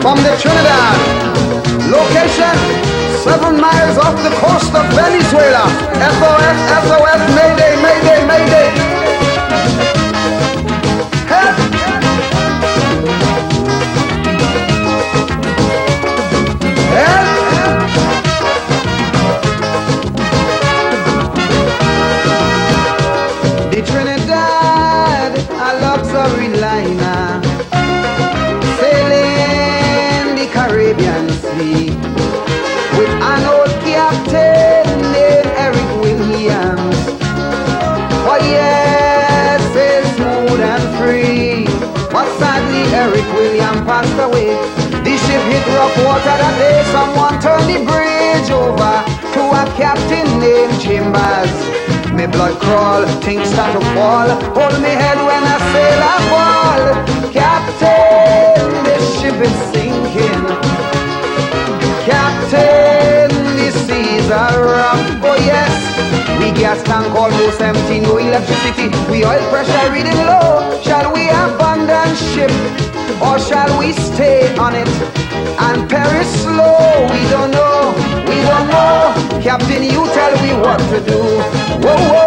from the Trinidad. Location, 7 miles off the coast of Venezuela. SOS, SOS, Mayday, Mayday, Mayday. Help! Help! The Trinidad, a luxury liner, sailing the Caribbean Sea, with an old captain named Eric Williams. Oh yes, sail smooth and free. But sadly Eric Williams passed away. The ship hit rough water that day. Someone turned the bridge over to a captain named Chambers. Me blood crawl, things start to fall. Hold me head when I sail a fall. Captain, the ship is sinking. Captain, the seas are rough. Oh yes, we gas tank almost empty, no electricity. We oil pressure reading low. Shall we abandon ship, or shall we stay on it and perish slow? We don't know, we don't know. Captain, you tell me what to do. Whoa, whoa.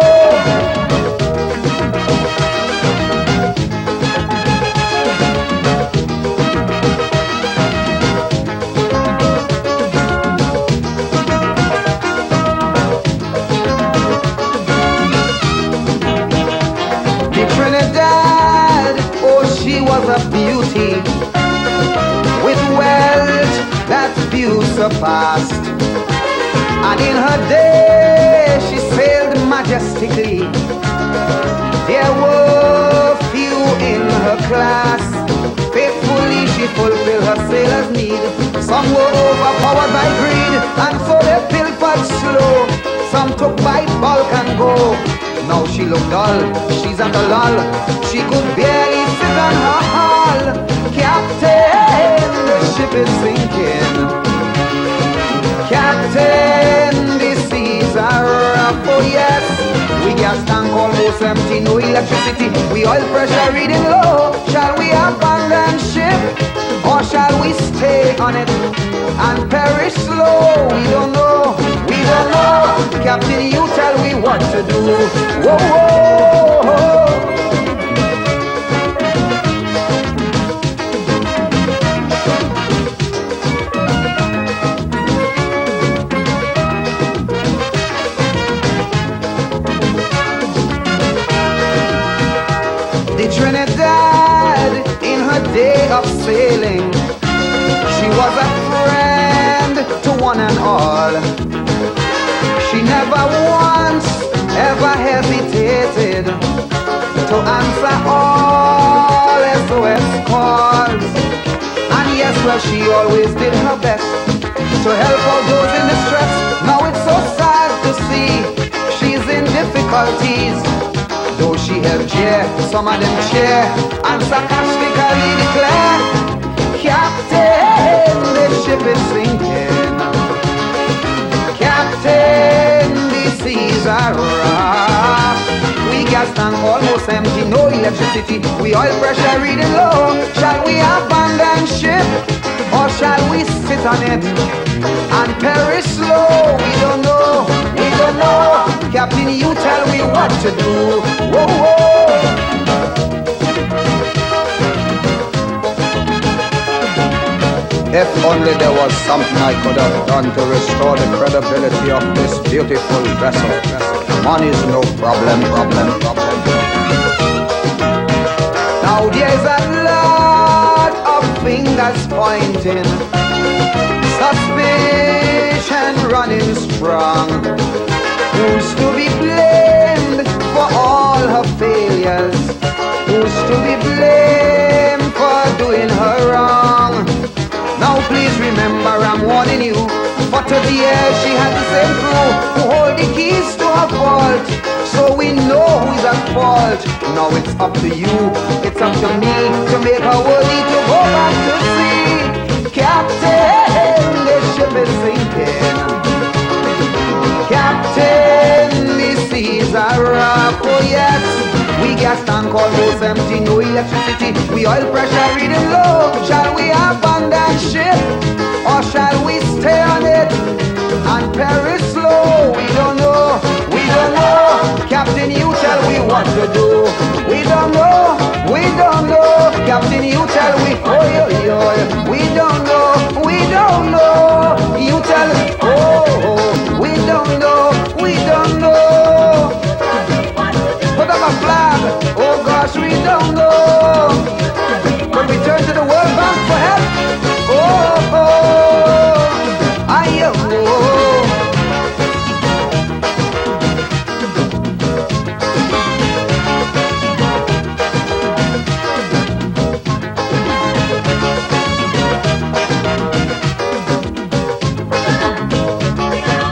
The Trinidad, oh, she was a beauty, with wealth that few surpassed. And in her day, she sailed majestically. There were few in her class. Faithfully she fulfilled her sailor's need. Some were overpowered by greed, and so they pilfered slow. Some took by bulk and go. Now she looked dull, she's at a lull. She could barely sit on her hull. Captain, the ship is sinking. Captain, the seas are rough. Oh yes, we gas tank almost empty, no electricity. We oil pressure reading low. Shall we abandon ship, or shall we stay on it and perish slow? We don't know, we don't know. Captain, you tell me what to do. Whoa, whoa, whoa. Trinidad, in her day of sailing, she was a friend to one and all. She never once ever hesitated to answer all SOS calls. And yes, well, she always did her best to help out those in distress. Now it's so sad to see she's in difficulties. Though she helped cheer, some of them cheer and sarcastically declare, Captain, the ship is sinking. Captain, the seas are rough. We gas tank almost empty, no electricity. We oil pressure reading low. Shall we abandon ship, or shall we sit on it and perish slow? We don't know, we don't know. Captain, you tell me what to do. Whoa, whoa. If only there was something I could have done to restore the credibility of this beautiful vessel. Money's no problem. Now there's a lot of fingers pointing, suspicion running strong. Who's to be blamed for all her failures? Who's to be blamed for doing her wrong? Now please remember, I'm warning you, for 30 years she had the same crew who hold the keys to her vault. So we know who's at fault. Now it's up to you, it's up to me to make her worthy to go back to sea. Captain, the ship is sinking. Captain, the seas are rough. Oh yes, we got a stand called most empty, no electricity. We oil pressure reading low. Shall we abandon ship or shall we stay on it and perish slow? We don't know. We don't know. Captain, you tell we what to do. We don't know. We don't know. Captain, you tell we. Oh, yo, yo. We don't know. We don't know. You tell us. Oh, we don't know. We don't know. Put up a flag. Oh gosh, we don't know. But we turn to the World Bank for help. Oh, oh, I oh.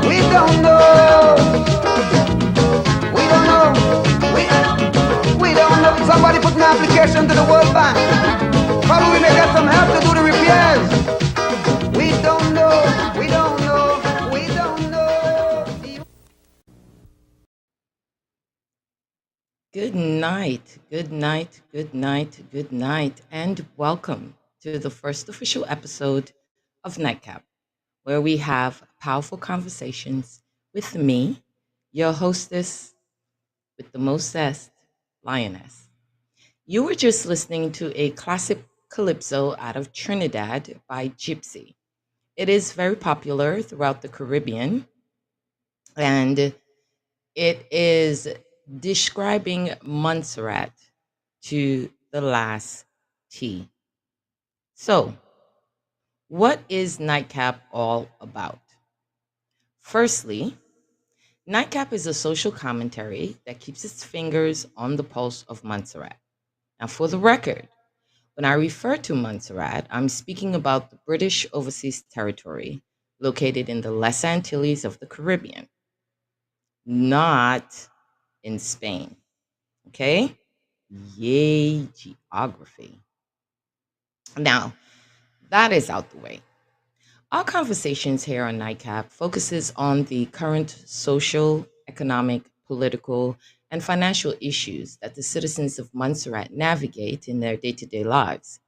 We don't know. We don't know. We don't know. Somebody put an application to the World Bank. Probably we may get some help to do the repairs. We don't know. We don't know. We don't know. Good night, good night, good night, good night, and welcome to the first official episode of Nightcap, where we have powerful conversations with me, your hostess with the most zest, Lioness. You were just listening to a classic calypso out of Trinidad by Gypsy. It is very popular throughout the Caribbean, and it is describing Montserrat to the last T. So, what is Nightcap all about? Firstly, Nightcap is a social commentary that keeps its fingers on the pulse of Montserrat. Now, for the record, when I refer to Montserrat, I'm speaking about the British Overseas Territory located in the Les Antilles of the Caribbean, not in Spain. Okay? Yay, geography. Now, that is out the way. Our conversations here on Nightcap focuses on the current social, economic, political, and financial issues that the citizens of Montserrat navigate in their day-to-day lives.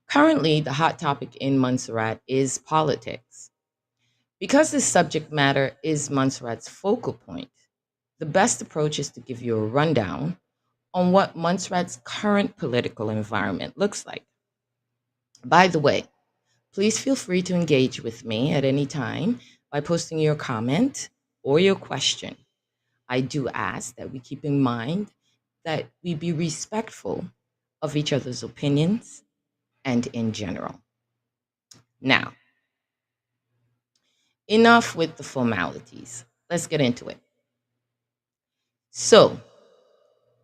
Currently, the hot topic in Montserrat is politics. Because this subject matter is Montserrat's focal point, the best approach is to give you a rundown on what Montserrat's current political environment looks like. By the way, please feel free to engage with me at any time by posting your comment or your question. I do ask that we keep in mind that we be respectful of each other's opinions and in general. Now, enough with the formalities. Let's get into it. So,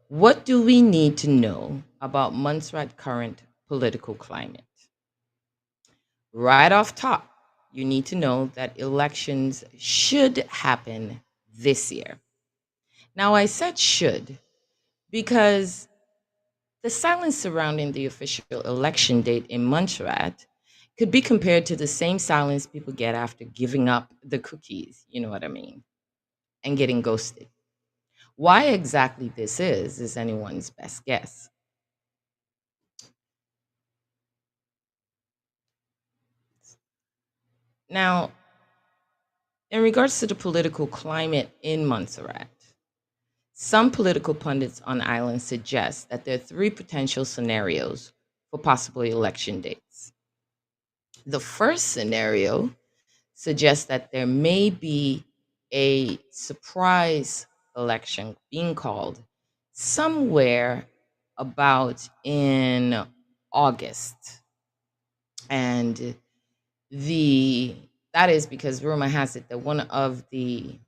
what do we need to know about Montserrat's current political climate? Right off top, you need to know that elections should happen this year. Now, I said should because the silence surrounding the official election date in Montserrat could be compared to the same silence people get after giving up the cookies, you know what I mean, and getting ghosted. Why exactly this is anyone's best guess. Now, in regards to the political climate in Montserrat, some political pundits on island suggest that there are three potential scenarios for possible election dates. The first scenario suggests that there may be a surprise election being called somewhere about in August. And the that is because rumor has it that one of the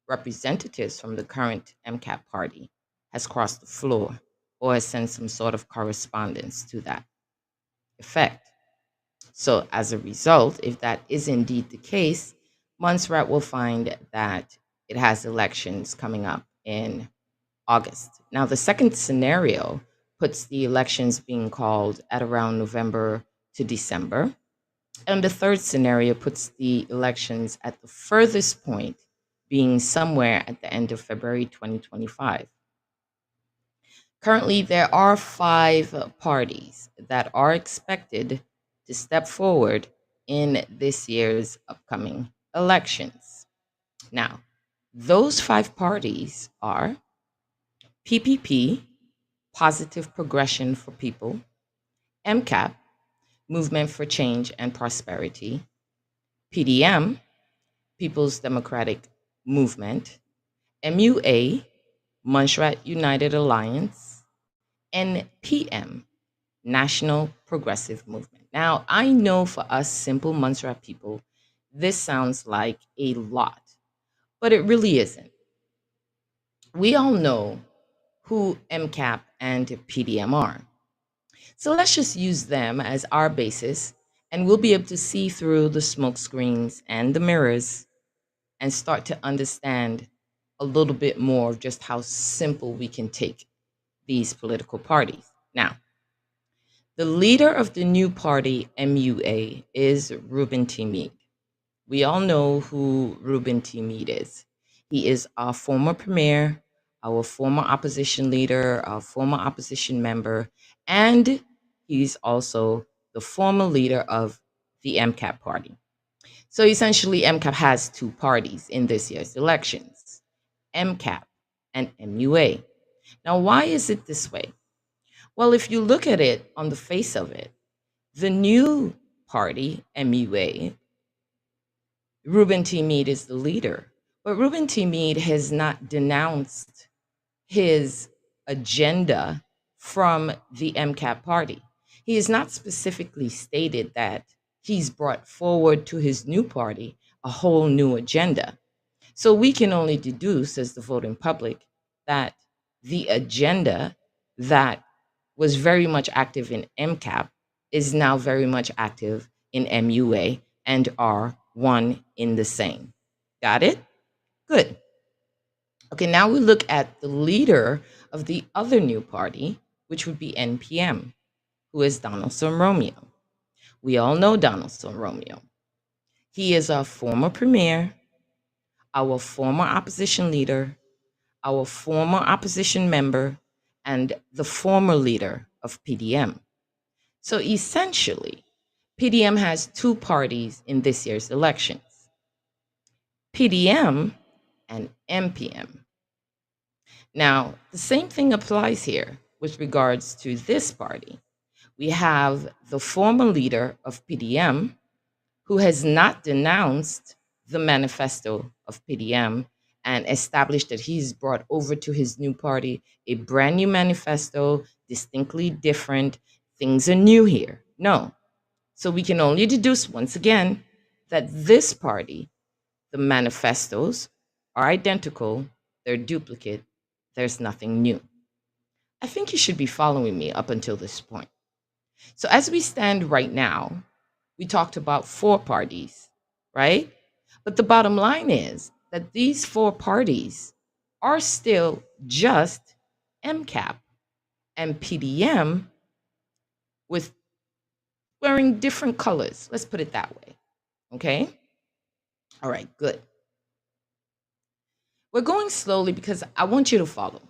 representatives from the current MCAP party has crossed the floor or has sent some sort of correspondence to that effect. So, as a result, if that is indeed the case, Montserrat will find that it has elections coming up in August. Now, the second scenario puts the elections being called at around November to December. And the third scenario puts the elections at the furthest point being somewhere at the end of February 2025. Currently, there are 5 parties that are expected to step forward in this year's upcoming elections. Now, those 5 parties are PPP, Positive Progression for People, MCAP, Movement for Change and Prosperity, PDM, People's Democratic Movement, MUA, Montserrat United Alliance, and PM, National Progressive Movement. Now, I know for us simple Montserrat people, this sounds like a lot, but it really isn't. We all know who MCAP and PDM are. So let's just use them as our basis, and we'll be able to see through the smoke screens and the mirrors and start to understand a little bit more of just how simple we can take these political parties. Now, the leader of the new party, MUA, is Ruben T. Meade. We all know who Ruben T. Meade is. He is our former premier, our former opposition leader, our former opposition member, and he's also the former leader of the MCAP party. So essentially, MCAP has 2 parties in this year's elections, MCAP and MUA. Now, why is it this way? Well, if you look at it on the face of it, the new party, MUA, Ruben T. Meade is the leader. But Ruben T. Meade has not denounced his agenda from the MCAP party. He has not specifically stated that he's brought forward to his new party a whole new agenda. So we can only deduce, as the voting public, that the agenda that was very much active in MCAP is now very much active in MUA and are one in the same. Got it? Good. Okay, now we look at the leader of the other new party, which would be NPM, who is Donaldson Romeo. We all know Donaldson Romeo. He is our former premier, our former opposition leader, our former opposition member, and the former leader of PDM. So essentially, PDM has 2 parties in this year's elections, PDM and MPM. Now, the same thing applies here with regards to this party. We have the former leader of PDM who has not denounced the manifesto of PDM and established that he's brought over to his new party a brand new manifesto, distinctly different. Things are new here. No. So we can only deduce once again that this party, the manifestos are identical, they're duplicate, there's nothing new. I think you should be following me up until this point. So as we stand right now, we talked about 4 parties, right? But the bottom line is that these 4 parties are still just MCAP and PDM with wearing different colors. Let's put it that way. Okay? All right, good. We're going slowly because I want you to follow.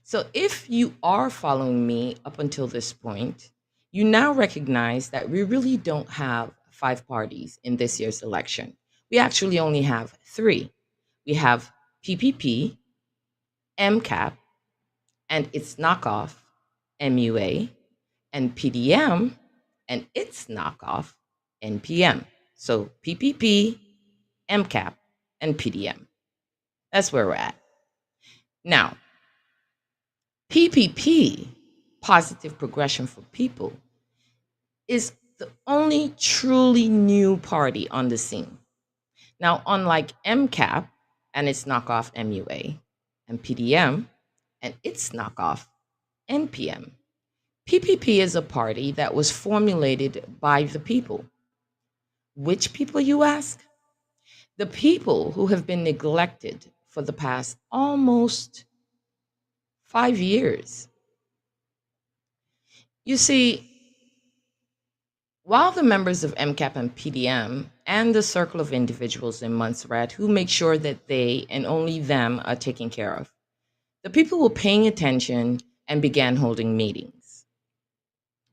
So if you are following me up until this point, you now recognize that we really don't have 5 parties in this year's election. We actually only have 3. We have PPP, MCAP, and its knockoff, MUA, and PDM, and its knockoff, NPM. So PPP, MCAP, and PDM. That's where we're at. Now, PPP, Positive Progression for People, is the only truly new party on the scene. Now, unlike MCAP and its knockoff MUA, and PDM and its knockoff NPM, PPP is a party that was formulated by the people. Which people, you ask? The people who have been neglected for the past almost 5 years. You see, while the members of MCAP and PDM and the circle of individuals in Montserrat who make sure that they and only them are taken care of, the people who are paying attention and began holding meetings.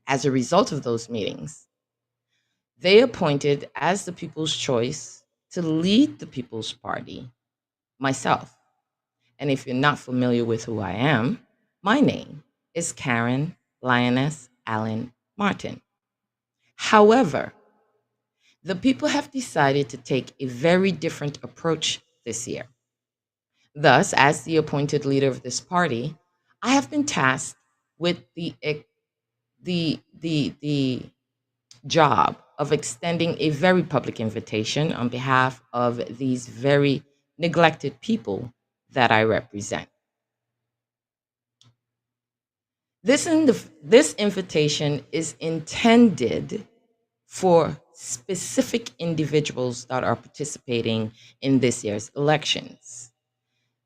As a result of those meetings, they appointed as the people's choice to lead the People's Party myself. And if you're not familiar with who I am, my name is Karen Lioness Allen Martin. However, the people have decided to take a very different approach this year. Thus, as the appointed leader of this party, I have been tasked with the job of extending a very public invitation on behalf of these very neglected people that I represent. This invitation is intended for specific individuals that are participating in this year's elections.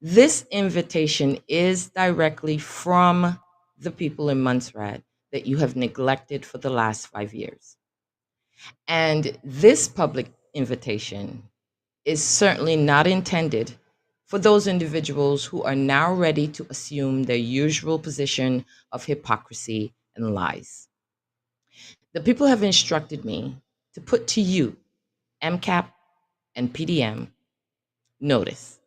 This invitation is directly from the people in Montserrat that you have neglected for the last 5 years. And this public invitation is certainly not intended for those individuals who are now ready to assume their usual position of hypocrisy and lies. The people have instructed me to put to you, MCAP and PDM, notice.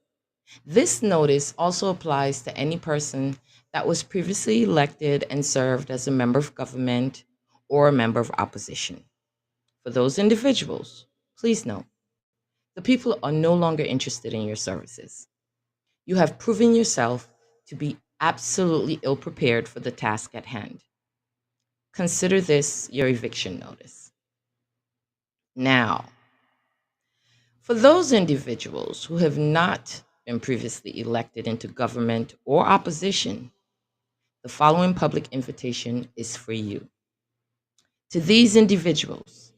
This notice also applies to any person that was previously elected and served as a member of government or a member of opposition. For those individuals, please note, the people are no longer interested in your services. You have proven yourself to be absolutely ill prepared for the task at hand. Consider this your eviction notice. Now, for those individuals who have not been previously elected into government or opposition, the following public invitation is for you. To these individuals,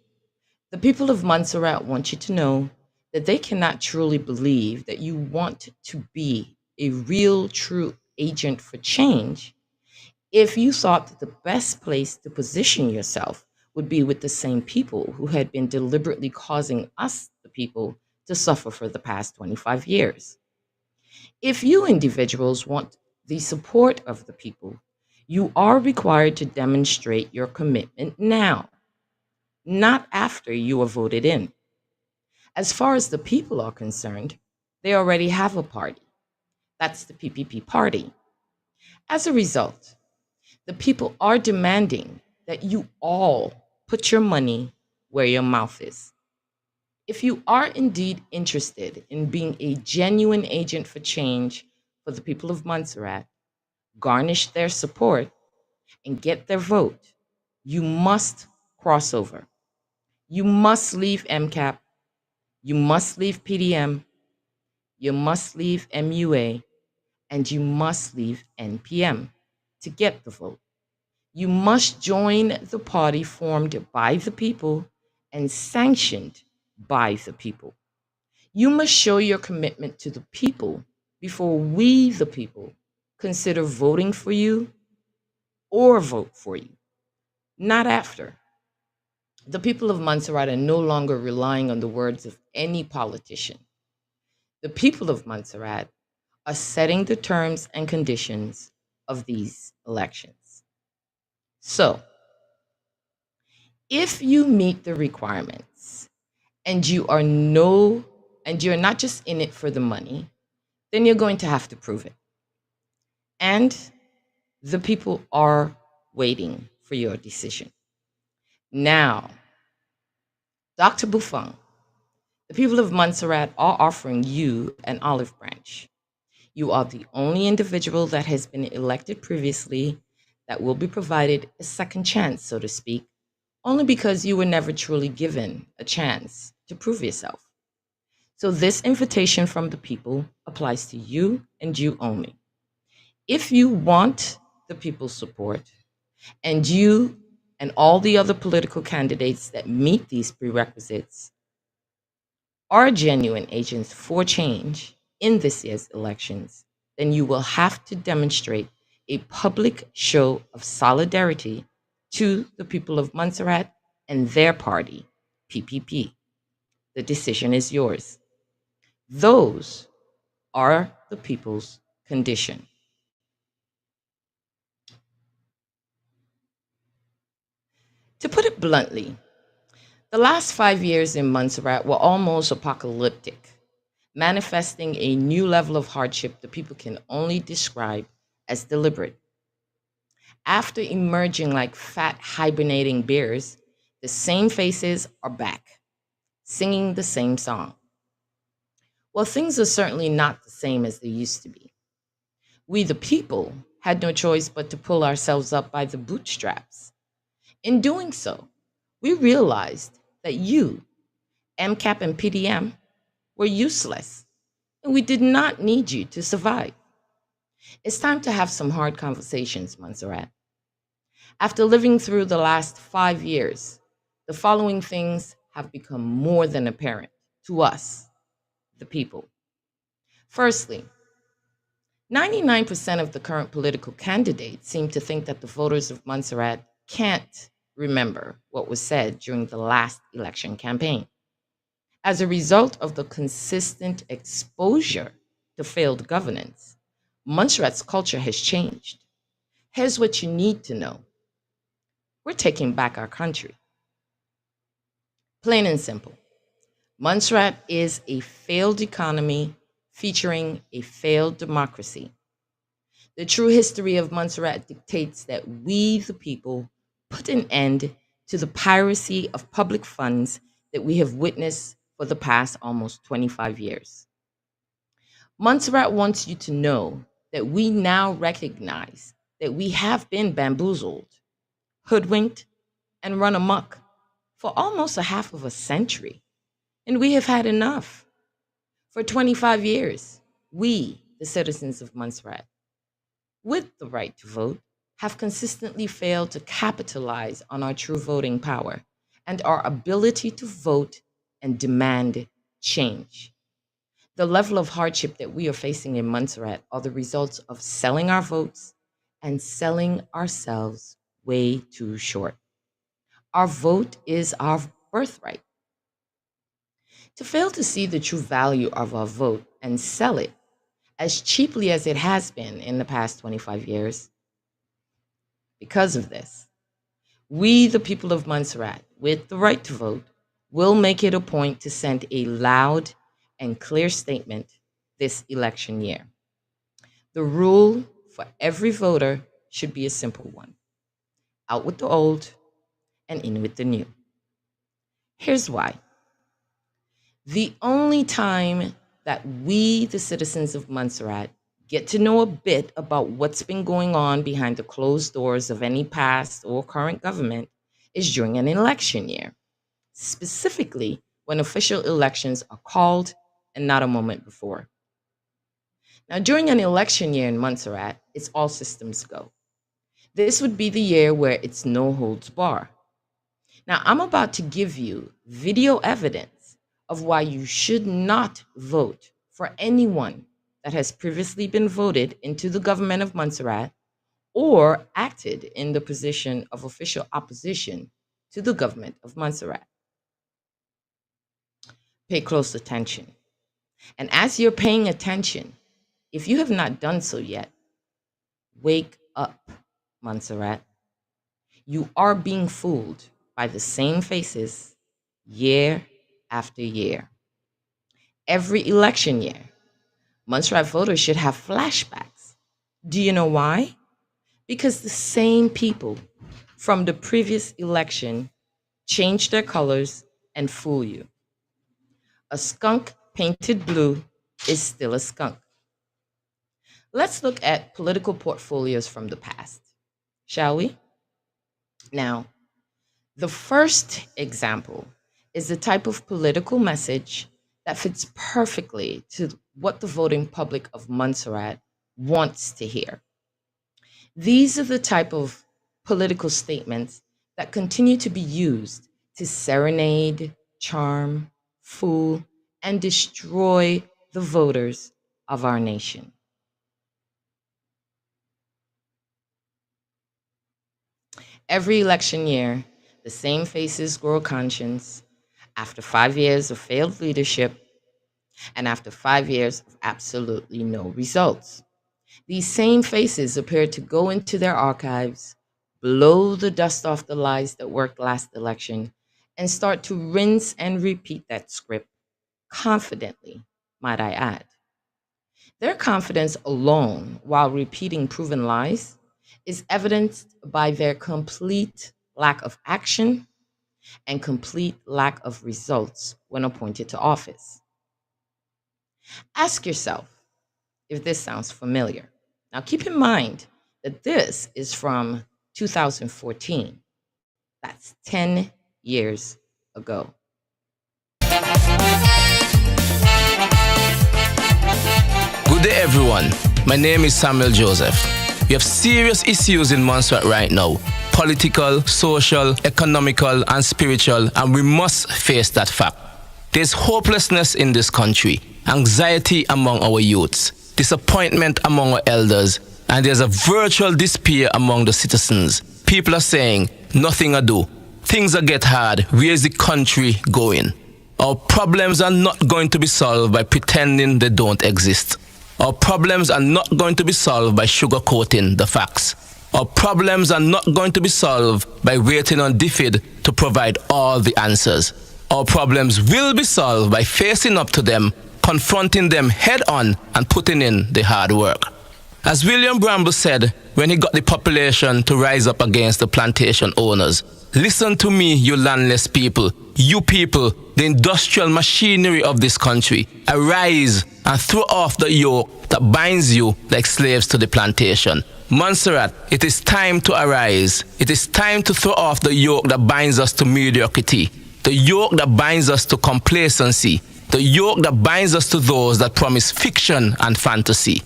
the people of Montserrat want you to know that they cannot truly believe that you want to be a real, true agent for change if you thought that the best place to position yourself would be with the same people who had been deliberately causing us, the people, to suffer for the past 25 years. If you individuals want the support of the people, you are required to demonstrate your commitment now, not after you are voted in. As far as the people are concerned, they already have a party. That's the PPP party. As a result, the people are demanding that you all put your money where your mouth is. If you are indeed interested in being a genuine agent for change for the people of Montserrat, garnish their support, and get their vote, you must cross over. You must leave MCAP. You must leave PDM. You must leave MUA. And you must leave NPM to get the vote. You must join the party formed by the people and sanctioned by the people. You must show your commitment to the people before we, the people, consider voting for you or vote for you, not after. The people of Montserrat are no longer relying on the words of any politician. The people of Montserrat are setting the terms and conditions of these elections. So, if you meet the requirements and you're not just in it for the money, then you're going to have to prove it. And the people are waiting for your decision. Now, Dr. Buffon, the people of Montserrat are offering you an olive branch. You are the only individual that has been elected previously that will be provided a second chance, so to speak, only because you were never truly given a chance to prove yourself. So this invitation from the people applies to you and you only. If you want the people's support, and you and all the other political candidates that meet these prerequisites are genuine agents for change in this year's elections, then you will have to demonstrate a public show of solidarity to the people of Montserrat and their party, PPP. The decision is yours. Those are the people's condition. To put it bluntly, the last 5 years in Montserrat were almost apocalyptic, manifesting a new level of hardship that people can only describe as deliberate. After emerging like fat hibernating bears, the same faces are back, singing the same song. Well, things are certainly not the same as they used to be. We, the people, had no choice but to pull ourselves up by the bootstraps. In doing so, we realized that you, MCAP and PDM, were useless, and we did not need you to survive. It's time to have some hard conversations, Montserrat. After living through the last 5 years, the following things have become more than apparent to us, the people. Firstly, 99% of the current political candidates seem to think that the voters of Montserrat can't remember what was said during the last election campaign. As a result of the consistent exposure to failed governance, Montserrat's culture has changed. Here's what you need to know: we're taking back our country. Plain and simple. Montserrat is a failed economy featuring a failed democracy. The true history of Montserrat dictates that we, the people, put an end to the piracy of public funds that we have witnessed for the past almost 25 years. Montserrat wants you to know that we now recognize that we have been bamboozled, hoodwinked, and run amok for almost a half of a century, and we have had enough. For 25 years, we, the citizens of Montserrat, with the right to vote, have consistently failed to capitalize on our true voting power and our ability to vote and demand change. The level of hardship that we are facing in Montserrat are the results of selling our votes and selling ourselves way too short. Our vote is our birthright. To fail to see the true value of our vote and sell it as cheaply as it has been in the past 25 years, because of this, we, the people of Montserrat, with the right to vote, will make it a point to send a loud and clear statement this election year. The rule for every voter should be a simple one: out with the old and in with the new. Here's why. The only time that we, the citizens of Montserrat, get to know a bit about what's been going on behind the closed doors of any past or current government is during an election year, specifically when official elections are called and not a moment before. Now, during an election year in Montserrat, it's all systems go. This would be the year where it's no holds bar. Now, I'm about to give you video evidence of why you should not vote for anyone that has previously been voted into the government of Montserrat or acted in the position of official opposition to the government of Montserrat. Pay close attention. And as you're paying attention, if you have not done so yet, wake up, Montserrat. You are being fooled by the same faces year after year. Every election year, Montserrat voters should have flashbacks. Do you know why? Because the same people from the previous election change their colors and fool you. A skunk painted blue is still a skunk. Let's look at political portfolios from the past, shall we? Now, the first example is the type of political message that fits perfectly to what the voting public of Montserrat wants to hear. These are the type of political statements that continue to be used to serenade, charm, fool, and destroy the voters of our nation. Every election year, the same faces grow conscience after 5 years of failed leadership and after 5 years of absolutely no results. These same faces appear to go into their archives, blow the dust off the lies that worked last election, and start to rinse and repeat that script confidently, might I add. Their confidence alone, while repeating proven lies, is evidenced by their complete lack of action and complete lack of results when appointed to office. Ask yourself if this sounds familiar. Now, keep in mind that this is from 2014. That's 10 years ago. Good day, everyone. My name is Samuel Joseph. We have serious issues in Montserrat right now. Political, social, economical, and spiritual, and we must face that fact. There's hopelessness in this country, anxiety among our youths, disappointment among our elders, and there's a virtual despair among the citizens. People are saying, nothing I do. Things are get hard. Where's the country going? Our problems are not going to be solved by pretending they don't exist. Our problems are not going to be solved by sugarcoating the facts. Our problems are not going to be solved by waiting on DFID to provide all the answers. Our problems will be solved by facing up to them, confronting them head on, and putting in the hard work. As William Bramble said when he got the population to rise up against the plantation owners, listen to me, you landless people, you people, the industrial machinery of this country. Arise and throw off the yoke that binds you like slaves to the plantation. Montserrat, it is time to arise. It is time to throw off the yoke that binds us to mediocrity, the yoke that binds us to complacency, the yoke that binds us to those that promise fiction and fantasy.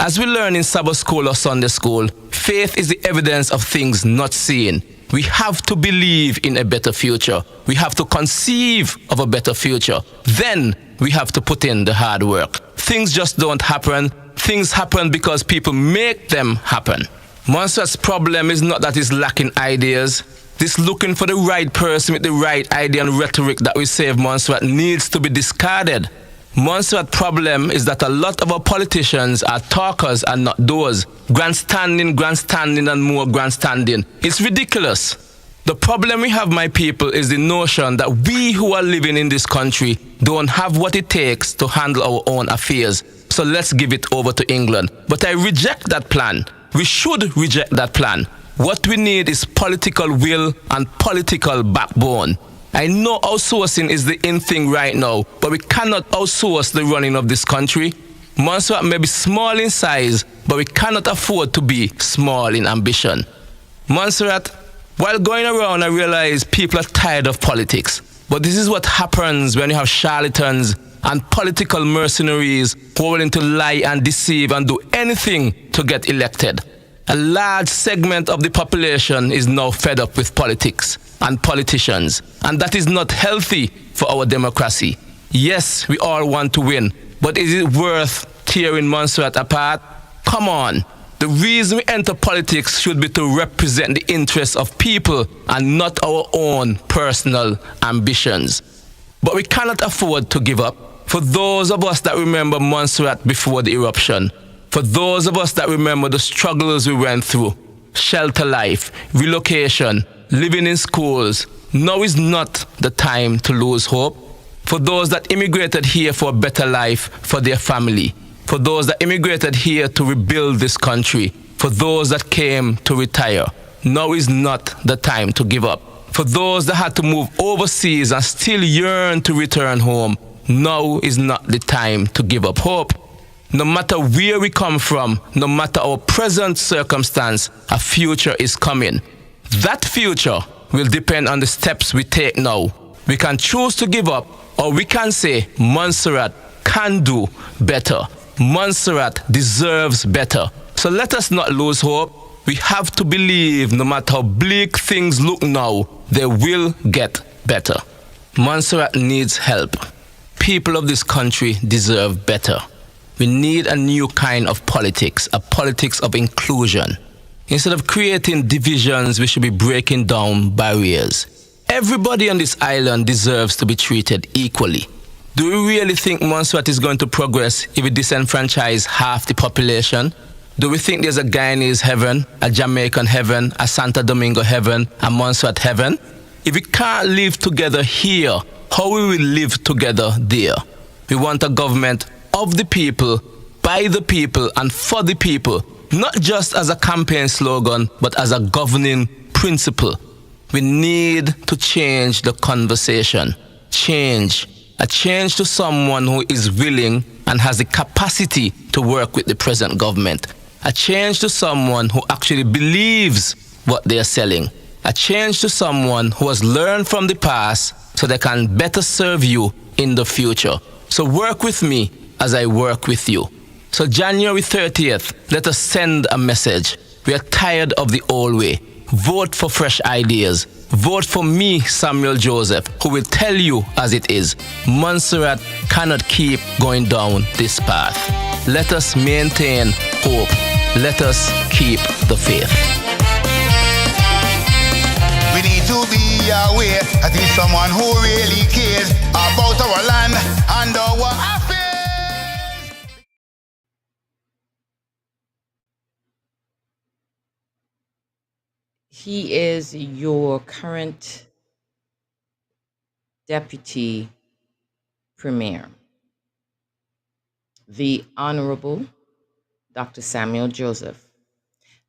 As we learn in Sabbath school or Sunday school, faith is the evidence of things not seen. We have to believe in a better future. We have to conceive of a better future. Then we have to put in the hard work. Things just don't happen. Things happen because people make them happen. Montserrat's problem is not that it's lacking ideas. This looking for the right person with the right idea and rhetoric that will save Montserrat needs to be discarded. Montserrat's problem is that a lot of our politicians are talkers and not doers. Grandstanding, and more grandstanding. It's ridiculous. The problem we have, my people, is the notion that we who are living in this country don't have what it takes to handle our own affairs. So let's give it over to England. But I reject that plan. We should reject that plan. What we need is political will and political backbone. I know outsourcing is the in thing right now, but we cannot outsource the running of this country. Montserrat may be small in size, but we cannot afford to be small in ambition. Montserrat, while going around, I realize people are tired of politics. But this is what happens when you have charlatans and political mercenaries who are willing to lie and deceive and do anything to get elected. A large segment of the population is now fed up with politics and politicians, and that is not healthy for our democracy. Yes, we all want to win, but is it worth tearing Montserrat apart? Come on. The reason we enter politics should be to represent the interests of people and not our own personal ambitions. But we cannot afford to give up. For those of us that remember Montserrat before the eruption, for those of us that remember the struggles we went through, shelter life, relocation, living in schools, now is not the time to lose hope. For those that immigrated here for a better life for their family, for those that immigrated here to rebuild this country, for those that came to retire, now is not the time to give up. For those that had to move overseas and still yearn to return home, now is not the time to give up hope. No matter where we come from, no matter our present circumstance, a future is coming. That future will depend on the steps we take now. We can choose to give up, or we can say, Montserrat can do better. Montserrat deserves better. So let us not lose hope. We have to believe no matter how bleak things look now, they will get better. Montserrat needs help. People of this country deserve better. We need a new kind of politics, a politics of inclusion. Instead of creating divisions, we should be breaking down barriers. Everybody on this island deserves to be treated equally. Do we really think Montserrat is going to progress if we disenfranchise half the population? Do we think there's a Guyanese heaven, a Jamaican heaven, a Santo Domingo heaven, a Montserrat heaven? If we can't live together here, how will we live together there? We want a government of the people, by the people, and for the people, not just as a campaign slogan, but as a governing principle. We need to change the conversation. Change. A change to someone who is willing and has the capacity to work with the present government. A change to someone who actually believes what they are selling. A change to someone who has learned from the past so they can better serve you in the future. So work with me as I work with you. So January 30th, let us send a message. We are tired of the old way. Vote for fresh ideas. Vote for me, Samuel Joseph, who will tell you as it is. Montserrat cannot keep going down this path. Let us maintain hope. Let us keep the faith. We need to be aware that he's someone who really cares about our land and our affairs. He is your current deputy premier, the Honorable Dr. Samuel Joseph,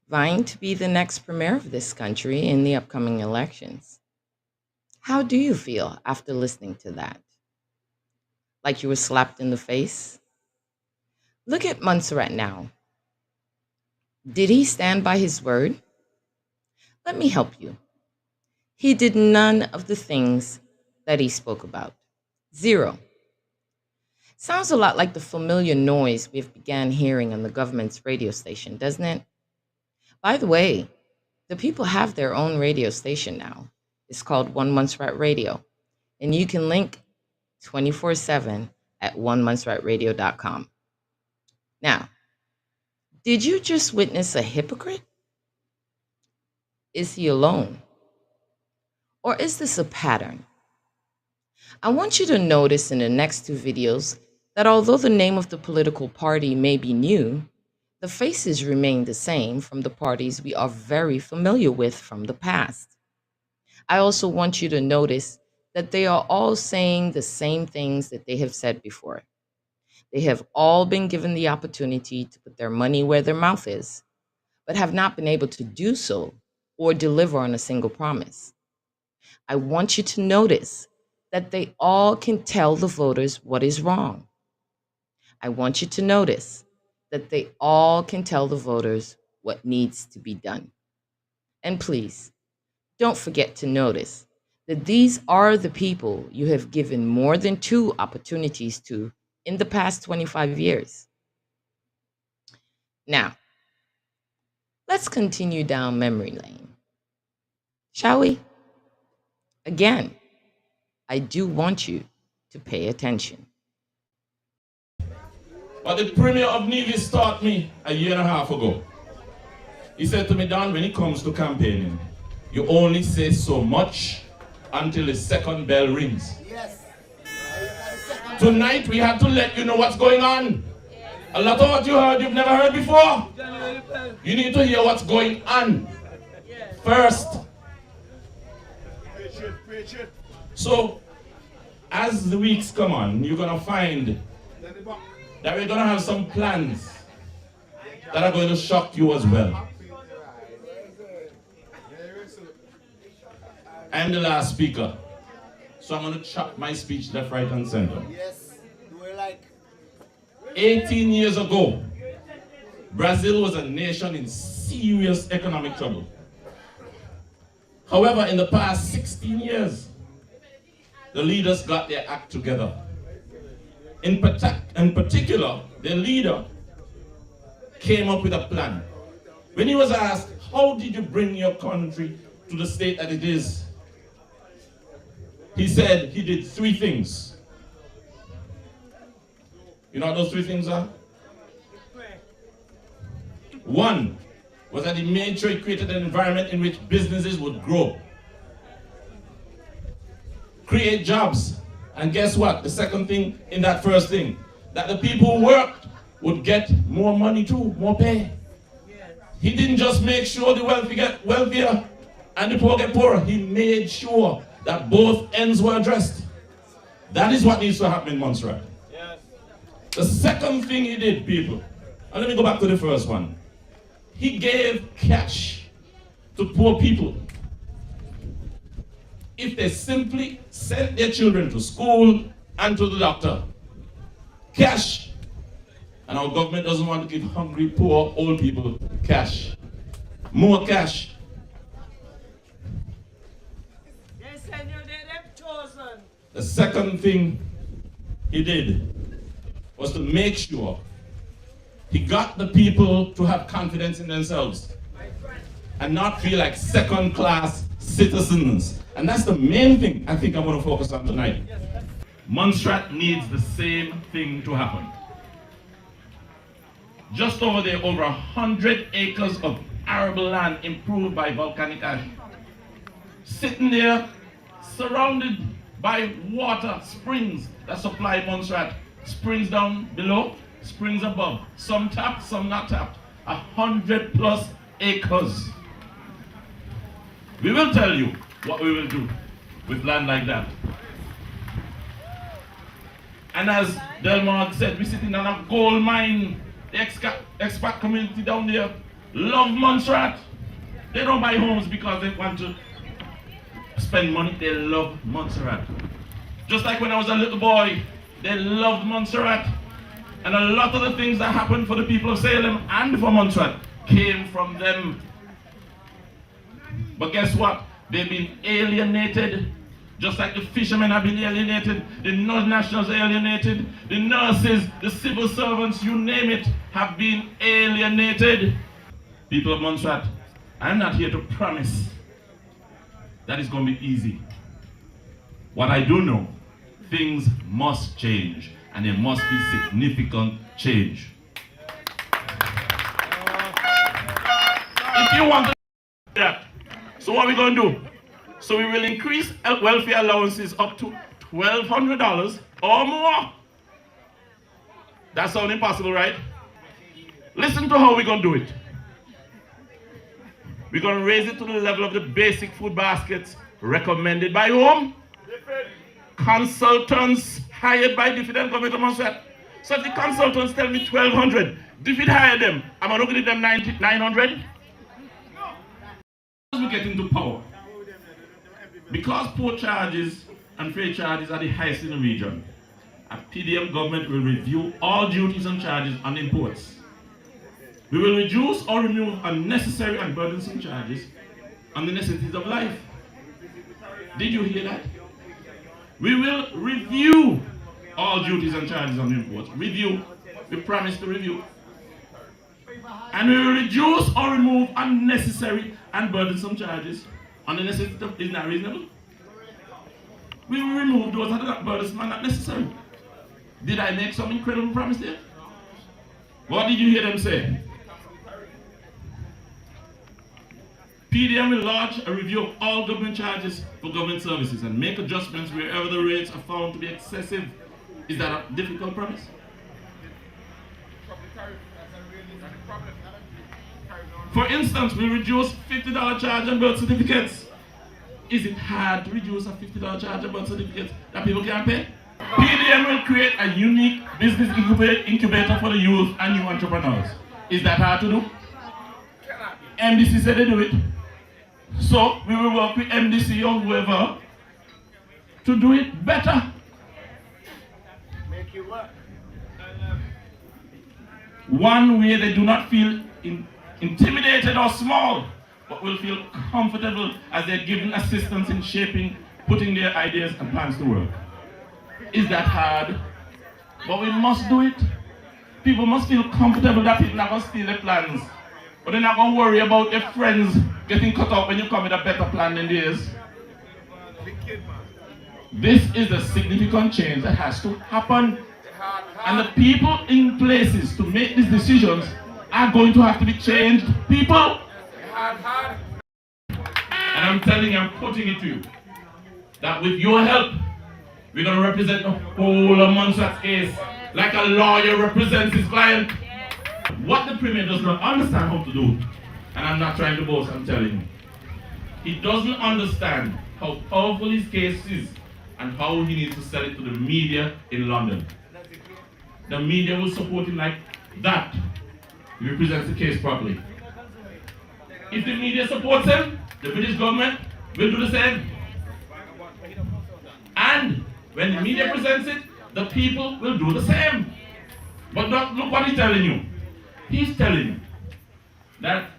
vying to be the next premier of this country in the upcoming elections. How do you feel after listening to that? Like you were slapped in the face? Look at Montserrat now. Did he stand by his word? Let me help you. He did none of the things that he spoke about. Zero. Sounds a lot like the familiar noise we've began hearing on the government's radio station, doesn't it? By the way, the people have their own radio station now. It's called One Montserrat Radio, and you can link 24/7 at onemontserratradio.com. Now, did you just witness a hypocrite? Is he alone? Or is this a pattern? I want you to notice in the next two videos that although the name of the political party may be new, the faces remain the same from the parties we are very familiar with from the past. I also want you to notice that they are all saying the same things that they have said before. They have all been given the opportunity to put their money where their mouth is, but have not been able to do so or deliver on a single promise. I want you to notice that they all can tell the voters what is wrong. I want you to notice that they all can tell the voters what needs to be done. And please, don't forget to notice that these are the people you have given more than 2 opportunities to in the past 25 years. Now, let's continue down memory lane. Shall we? Again, I do want you to pay attention. But the Premier of Nevis taught me a year and a half ago. He said to me, Don, when it comes to campaigning, you only say so much until the second bell rings. Yes. Tonight we have to let you know what's going on. A lot of what you heard, you've never heard before. You need to hear what's going on first. So, as the weeks come on, you're going to find that we're going to have some plans that are going to shock you as well. I'm the last speaker, so I'm going to chop my speech left, right, and center. 18 years ago, Brazil was a nation in serious economic trouble. However, in the past 16 years, the leaders got their act together. In particular, the leader came up with a plan. When he was asked, how did you bring your country to the state that it is? He said he did 3 things. You know what those 3 things are? 1 was that he made sure he created an environment in which businesses would grow, create jobs, and guess what? The second thing in that first thing, that the people who worked would get more money too, more pay. He didn't just make sure the wealthy get wealthier and the poor get poorer. He made sure that both ends were addressed. That is what needs to happen in Montserrat. Yes. The second thing he did, people, and let me go back to the first one. He gave cash to poor people. If they simply sent their children to school and to the doctor. Cash. And our government doesn't want to give hungry, poor, old people cash. More cash. The second thing he did was to make sure he got the people to have confidence in themselves and not feel like second-class citizens. And that's the main thing I think I'm going to focus on tonight. Montserrat needs the same thing to happen. Just over there, over 100 acres of arable land improved by volcanic ash. Sitting there, surrounded by water, springs that supply Montserrat. Springs down below, springs above. Some tapped, some not tapped. 100+ acres. We will tell you what we will do with land like that. And as Delmar said, we're sitting on a gold mine. The expat community down there love Montserrat. They don't buy homes because they want to spend money. They love Montserrat. Just like when I was a little boy, they loved Montserrat. And a lot of the things that happened for the people of Salem and for Montserrat came from them. But guess what? They've been alienated. Just like the fishermen have been alienated, the non-nationals alienated, the nurses, the civil servants, you name it, have been alienated. People of Montserrat, I'm not here to promise that it's going to be easy. What I do know, things must change, and there must be significant change. If you want to do that, so what are we going to do? So we will increase welfare allowances up to $1,200 or more. That sounds impossible, right? Listen to how we're going to do it. We're going to raise it to the level of the basic food baskets recommended by whom? Consultants hired by Diffident Government of Montserrat. So if the consultants tell me 1,200, Diffid hire them, am I not going to give them 900? As we get into power, because port charges and freight charges are the highest in the region, a PDM government will review all duties and charges on imports. We will reduce or remove unnecessary and burdensome charges on the necessities of life. Did you hear that? We will review all duties and charges on imports. Review. We promise to review. And we will reduce or remove unnecessary and burdensome charges on the necessity of, isn't that reasonable? We will remove those that are not burdensome and not necessary. Did I make some incredible promise there? What did you hear them say? PDM will launch a review of all government charges for government services and make adjustments wherever the rates are found to be excessive. Is that a difficult promise? For instance, we reduce $50 charge on birth certificates. Is it hard to reduce a $50 charge on birth certificates that people can't pay? PDM will create a unique business incubator for the youth and new entrepreneurs. Is that hard to do? MDC said they do it. So we will work with MDC or whoever to do it better. Make it work. One way they do not feel intimidated or small, but will feel comfortable as they're given assistance in shaping, putting their ideas and plans to work. Is that hard? But we must do it. People must feel comfortable that people are not going to steal their plans. But they're not going to worry about their friends getting cut off when you come with a better plan than theirs. This is a significant change that has to happen. And the people in places to make these decisions are going to have to be changed people. And I'm telling you, I'm putting it to you, that with your help, we're going to represent the whole of Montserrat's case like a lawyer represents his client. What the Premier does not understand how to do And I'm not trying to boast, I'm telling you. He doesn't understand how powerful his case is and how he needs to sell it to the media in London. The media will support him like that if he presents the case properly. If the media supports him, the British government will do the same. And when the media presents it, the people will do the same. But look what he's telling you. He's telling you that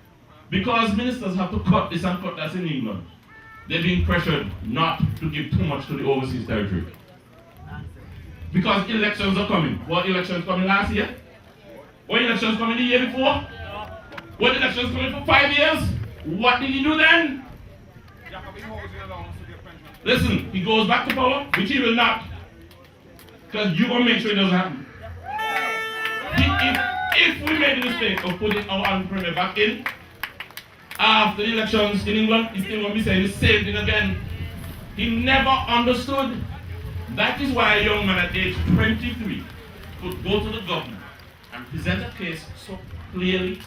because ministers have to cut this and cut that in England, they're being pressured not to give too much to the overseas territory. Because elections are coming. What elections coming last year? What elections coming the year before? What elections coming for 5 years? What did he do then? Listen, he goes back to power, which he will not. Because you're going to make sure it doesn't happen. If we made the mistake of putting our army premier back in, after the elections in England, he's still going to be saying the same thing again. He never understood. That is why a young man at age 23 could go to the government and present a case so clearly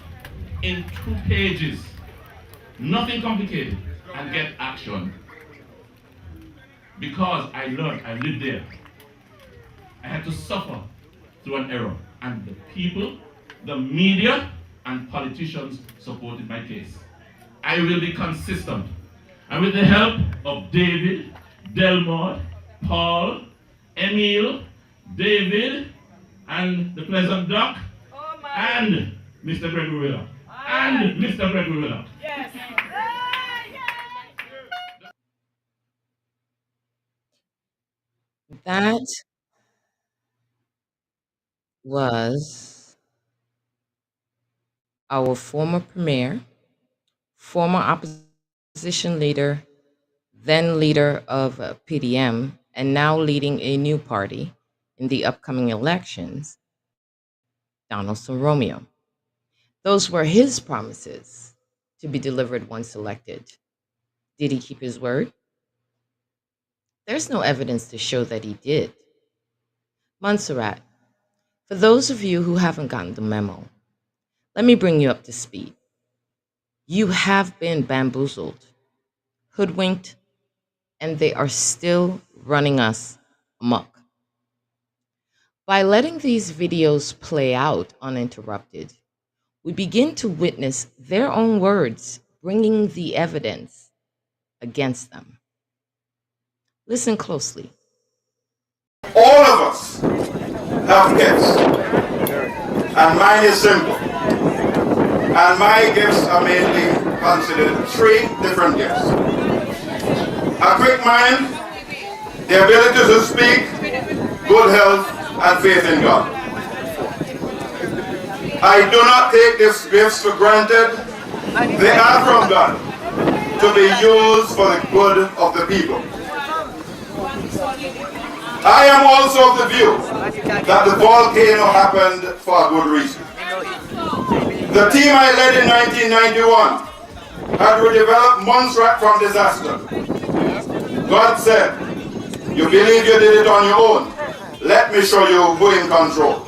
in 2 pages. Nothing complicated, and get action. Because I learned, I lived there. I had to suffer through an error. And the people, the media, and politicians supported my case. I will be consistent. And with the help of David, Delmore, Paul, Emil, David, and the Pleasant Duck, and Mr. Gregory Willock. And Mr. Gregory Willock. Yes. That was our former premier, former opposition leader, then leader of PDM, and now leading a new party in the upcoming elections, Donald Romeo. Those were his promises to be delivered once elected. Did he keep his word? There's no evidence to show that he did. Montserrat, for those of you who haven't gotten the memo, let me bring you up to speed. You have been bamboozled, hoodwinked, and they are still running us amok. By letting these videos play out uninterrupted, we begin to witness their own words bringing the evidence against them. Listen closely. All of us have gifts, and mine is simple. And my gifts are mainly considered 3 different gifts. A quick mind, the ability to speak, good health, and faith in God. I do not take these gifts for granted. They are from God to be used for the good of the people. I am also of the view that the volcano happened for a good reason. The team I led in 1991 had to develop Montserrat from disaster. God said, you believe you did it on your own. Let me show you who in control.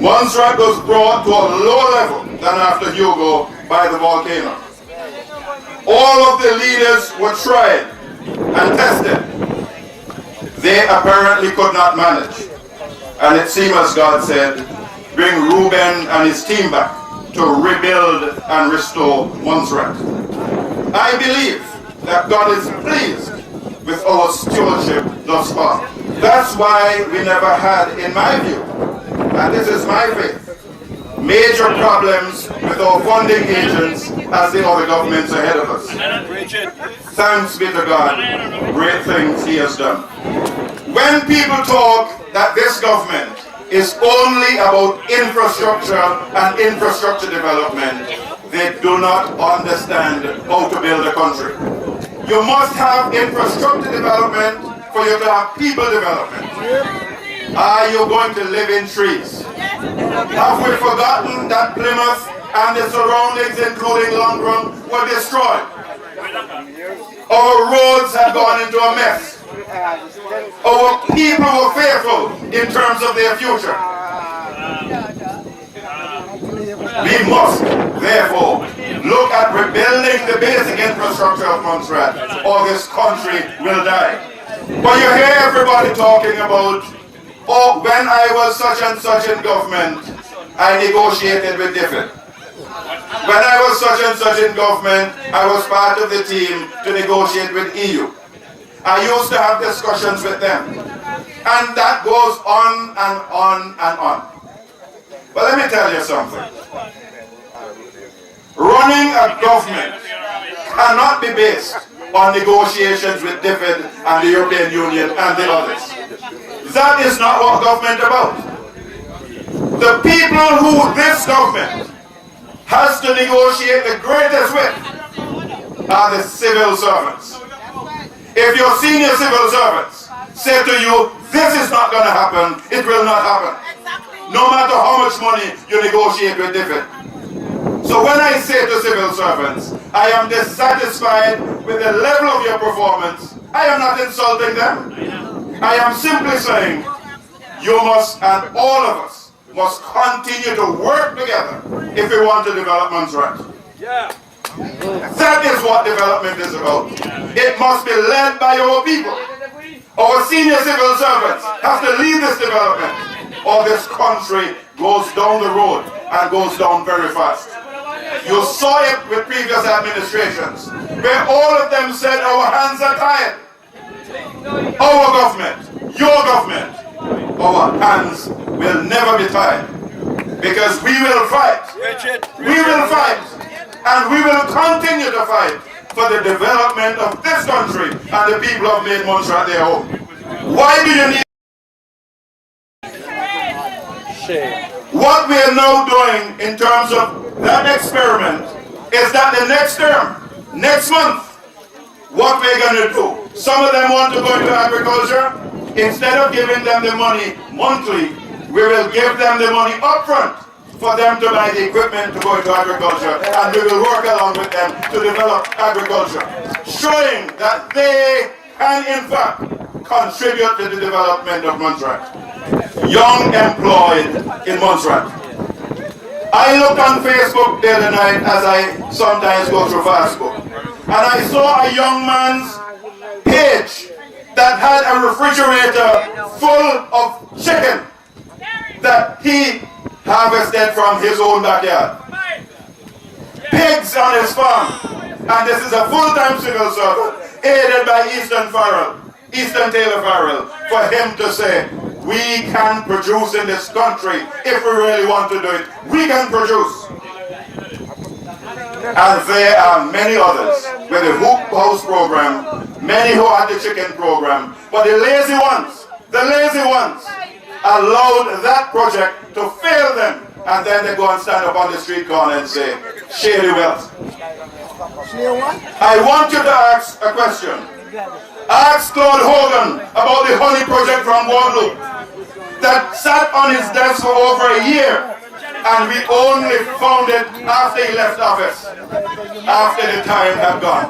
Montserrat was brought to a lower level than after Hugo by the volcano. All of the leaders were tried and tested. They apparently could not manage. And it seemed as God said, bring Reuben and his team back to rebuild and restore Montserrat. I believe that God is pleased with our stewardship thus far. That's why we never had, in my view, and this is my faith, major problems with our funding agents as the other governments ahead of us. Thanks be to God, great things he has done. When people talk that this government is only about infrastructure and infrastructure development, they do not understand how to build a country. You must have infrastructure development for you to have people development. Are you going to live in trees? Have we forgotten that Plymouth and the surroundings, including Longrum, were destroyed? Our roads have gone into a mess. Our people were fearful in terms of their future. We must, therefore, look at rebuilding the basic infrastructure of Montserrat, or this country will die. But you hear everybody talking about, oh, when I was such and such in government, I negotiated with DFID. When I was such and such in government, I was part of the team to negotiate with EU. I used to have discussions with them. And that goes on and on and on. But let me tell you something. Running a government cannot be based on negotiations with DFID and the European Union and the others. That is not what government is about. The people who this government has to negotiate the greatest with are the civil servants. If your senior civil servants say to you, this is not going to happen, it will not happen. No matter how much money you negotiate with DFID. So when I say to civil servants, I am dissatisfied with the level of your performance, I am not insulting them. I am simply saying, you must, and all of us, must continue to work together if we want to develop Montserrat. Yeah. That is what development is about. It must be led by our people. Our senior civil servants have to lead this development, or this country goes down the road and goes down very fast. You saw it with previous administrations, where all of them said our hands are tied. Our government, your government, our hands will never be tied, because we will fight. We will fight, and we will continue to fight for the development of this country and the people of made Montserrat their home. Why do you need? What we are now doing in terms of that experiment is that the next term, next month, what we're going to do, some of them want to go into agriculture. Instead of giving them the money monthly, we will give them the money upfront for them to buy the equipment to go into agriculture, and we will work along with them to develop agriculture, showing that they can in fact contribute to the development of Montserrat. Young employed in Montserrat. I looked on Facebook the other night, as I sometimes go through Facebook, and I saw a young man's page that had a refrigerator full of chicken that he harvested from his own backyard. Pigs on his farm. And this is a full-time civil servant, aided by Easton Taylor Farrell, for him to say, we can produce in this country if we really want to do it. We can produce. And there are many others with the Hoop House program, many who had the chicken program, but the lazy ones allowed that project to fail them, and then they go and stand up on the street corner and say, share the wealth. I want you to ask a question. Ask Claude Hogan about the honey project from Waterloo that sat on his desk for over a year, and we only found it after he left office, after the time had gone.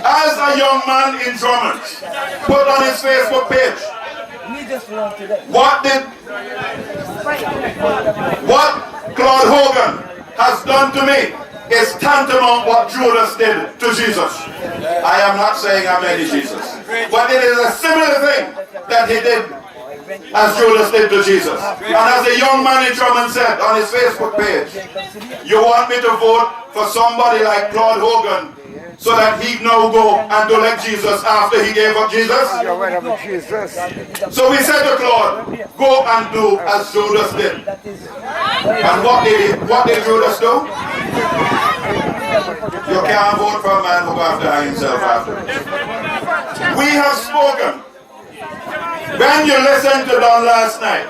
As a young man in Drummond put on his Facebook page, what Claude Hogan has done to me is tantamount what Judas did to Jesus. I am not saying I'm any Jesus, but it is a similar thing that he did as Judas did to Jesus. And as a young man in Drummond said on his Facebook page, you want me to vote for somebody like Claude Hogan so that he'd now go and elect Jesus after he gave up Jesus? So we said to Claude, go and do as Judas did. And what did Judas do? You can't vote for a man who got to hang himself after. We have spoken. When you listen to Don last night,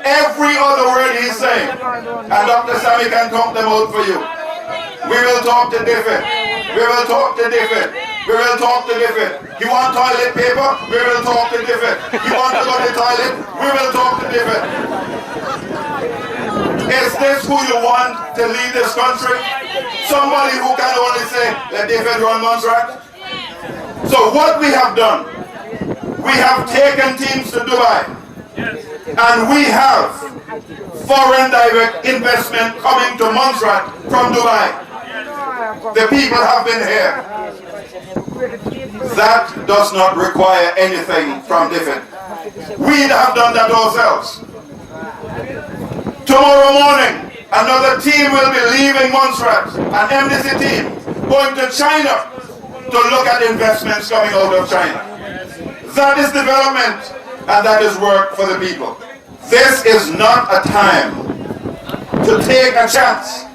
every other word he's saying, and Dr. Sammy can count them out for you. We will talk to DFID. We will talk to DFID. We will talk to DFID. You want toilet paper? We will talk to DFID. You want to go to the toilet? We will talk to DFID. Is this who you want to lead this country? Somebody who can only say, let DFID run Montserrat? So what we have done, we have taken teams to Dubai, and we have foreign direct investment coming to Montserrat from Dubai. The people have been here. That does not require anything from DFID. We have done that ourselves. Tomorrow morning, another team will be leaving Montserrat, an embassy team, going to China to look at investments coming out of China. That is development, and that is work for the people. This is not a time to take a chance,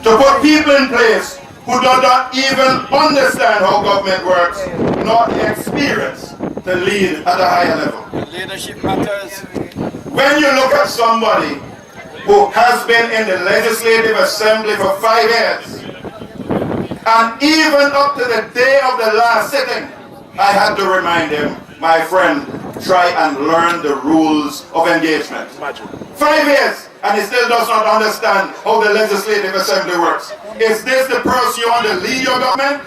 to put people in place who do not even understand how government works, nor the experience to lead at a higher level. Leadership matters. When you look at somebody who has been in the Legislative Assembly for 5 years, and even up to the day of the last sitting, I had to remind him, my friend, try and learn the rules of engagement. 5 years, and he still does not understand how the Legislative Assembly works. Is this the person you want to lead your government?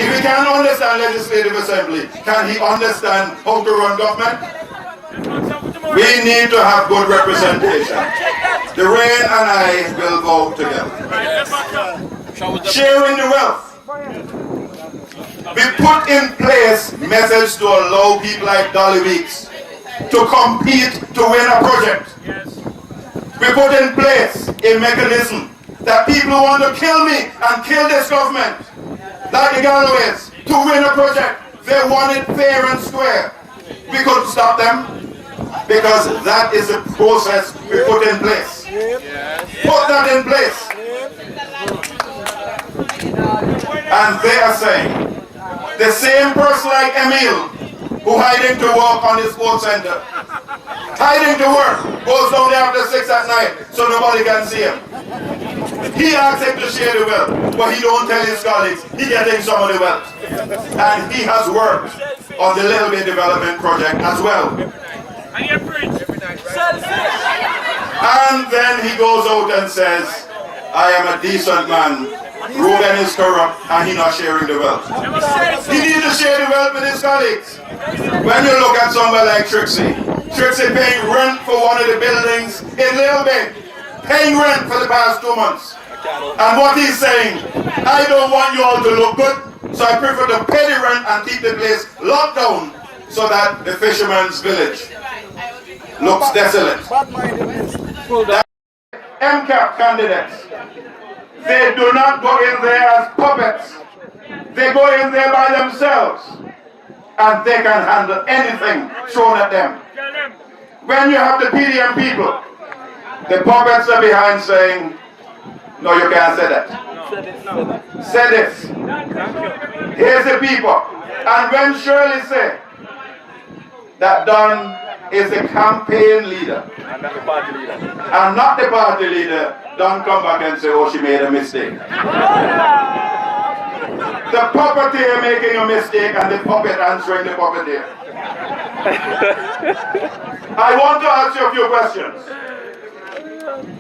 If he can't understand Legislative Assembly, can he understand how to run government? We need to have good representation. The rain and I will go together. Sharing the wealth. We put in place methods to allow people like Dolly Weeks to compete to win a project. We put in place a mechanism that people who want to kill me and kill this government, like the Galloways, to win a project, they want it fair and square. We couldn't stop them because that is the process we put in place. Put that in place. And they are saying, the same person like Emil, who hiding to work on the sports center, hiding to work, goes down there after 6 at night so nobody can see him. He asks him to share the wealth, but he don't tell his colleagues he getting some of the wealth. And he has worked on the Little Bit Development Project as well. And then he goes out and says, I am a decent man. Ruben is corrupt and he's not sharing the wealth. He needs to share the wealth with his colleagues. When you look at somebody like Trixie paying rent for one of the buildings in Little Bay, paying rent for the past 2 months. And what he's saying, I don't want you all to look good, so I prefer to pay the rent and keep the place locked down so that the fisherman's village looks desolate. That MCAP candidates, they do not go in there as puppets. They go in there by themselves and they can handle anything thrown at them. When you have the PDM people, the puppets are behind saying, no, you can't say that. Say this. Here's the people. And when Shirley said that Don is the campaign leader and not the party leader, don't come back and say, oh, she made a mistake. The puppeteer making a mistake and the puppet answering the puppeteer. I want to ask you a few questions.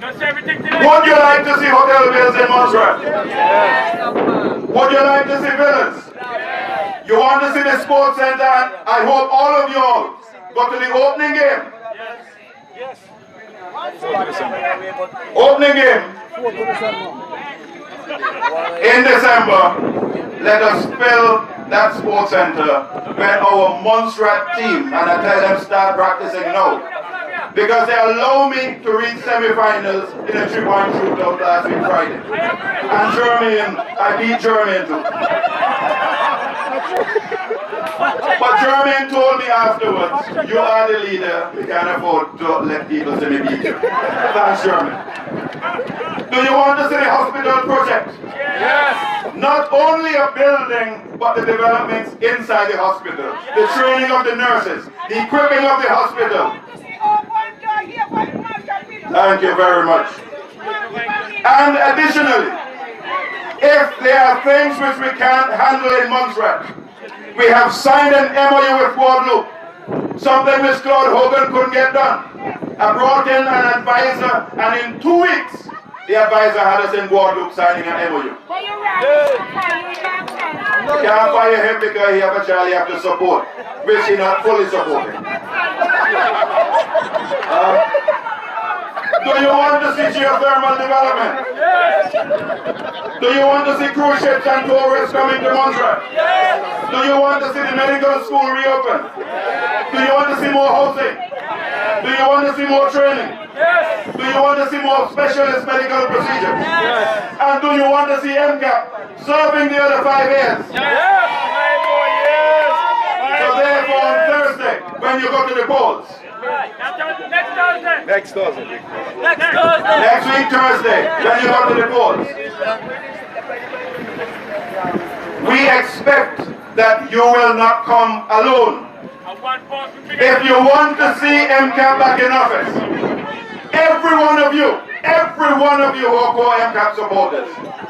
Would you like to see hotel bills in Montserrat? Yes. Would you like to see villas? Yes. You want to see the sports center? I hope all of you all go to the opening game. Yes. Opening game in December. Let us fill that sports center when our Montserrat team, and I tell them start practicing now, because they allow me to reach semi-finals in a 3-point shootout last week Friday. And German, I beat German too. But German told me afterwards, you are the leader, we can't afford to let people say me beat you. Thanks, German. Do you want to see the hospital project? Yes. Not only a building, but the developments inside the hospital. The training of the nurses, the equipping of the hospital. Thank you very much. And additionally, if there are things which we can't handle in Montserrat, we have signed an MOU with Guadeloupe, something which Claude Hogan couldn't get done. I brought in an advisor, and in 2 weeks, the advisor had us in Guadeloupe signing an MOU. You can't fire him because he have a child you have to support, which he not fully supporting. Do you want to see geothermal development? Yes. Do you want to see cruise ships and tourists coming to Montserrat? Yes. Do you want to see the medical school reopen? Do you want to see more housing? Do you want to see more training? Yes. Do you want to see more specialist medical procedures? Yes. And do you want to see MCAP serving the other 5 years? Yes. 5 more years. So therefore on Thursday, when you go to the polls, Next Thursday. next Thursday, Next Thursday. next week Thursday, when you go to the polls, we expect that you will not come alone. If you want to see MCAP back in office, every one of you who are co-MCAP supporters,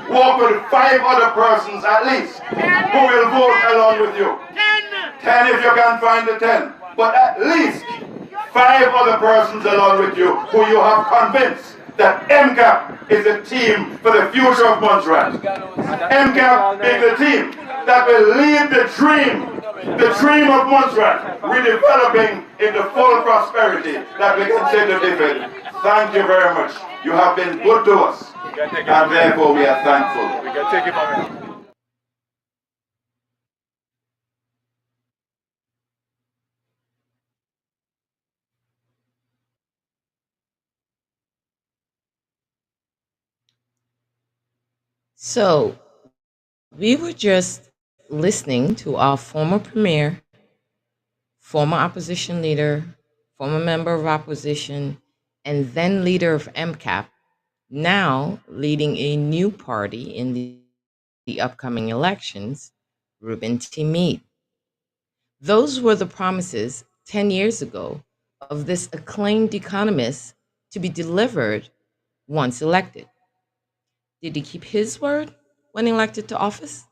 walk with 5 other persons at least who will vote along with you. 10 if you can find the 10, but at least 5 other persons along with you who you have convinced that MCAP is a team for the future of Montserrat. MCAP is the team that will lead the dream of Montserrat, redeveloping into full prosperity that we can say to David, thank you very much. You have been good to us, and therefore we are thankful. We can take it from him. So we were just listening to our former premier, former opposition leader, former member of opposition, and then leader of MCAP, now leading a new party in the upcoming elections, Ruben T. Meade. Those were the promises 10 years ago of this acclaimed economist to be delivered once elected. Did he keep his word when elected to office?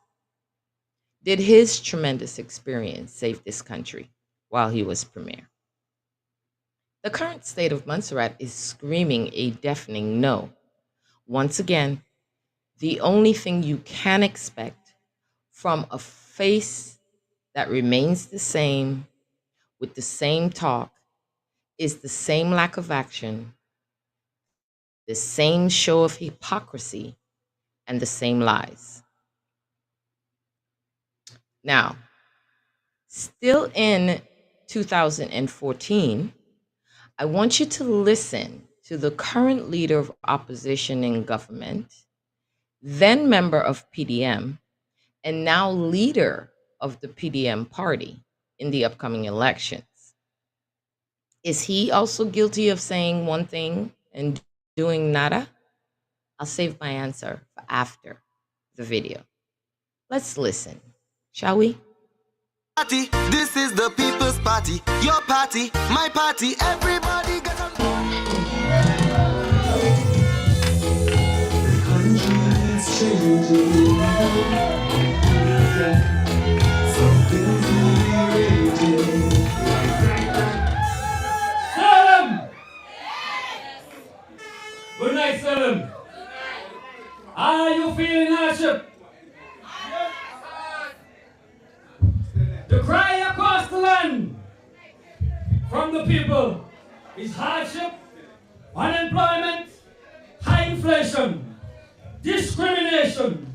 Did his tremendous experience save this country while he was premier? The current state of Montserrat is screaming a deafening no. Once again, the only thing you can expect from a face that remains the same with the same talk is the same lack of action, the same show of hypocrisy, and the same lies. Now, still in 2014, I want you to listen to the current leader of opposition in government, then member of PDM, and now leader of the PDM party in the upcoming elections. Is he also guilty of saying one thing and doing nada? I'll save my answer for after the video. Let's listen, shall we? Party. This is the people's party. Your party, my party. Everybody get on board. The country is changing. Some things will be rearranging. Salem! Good night, Salem. Are you feeling hardship? The cry across the land from the people is hardship, unemployment, high inflation, discrimination,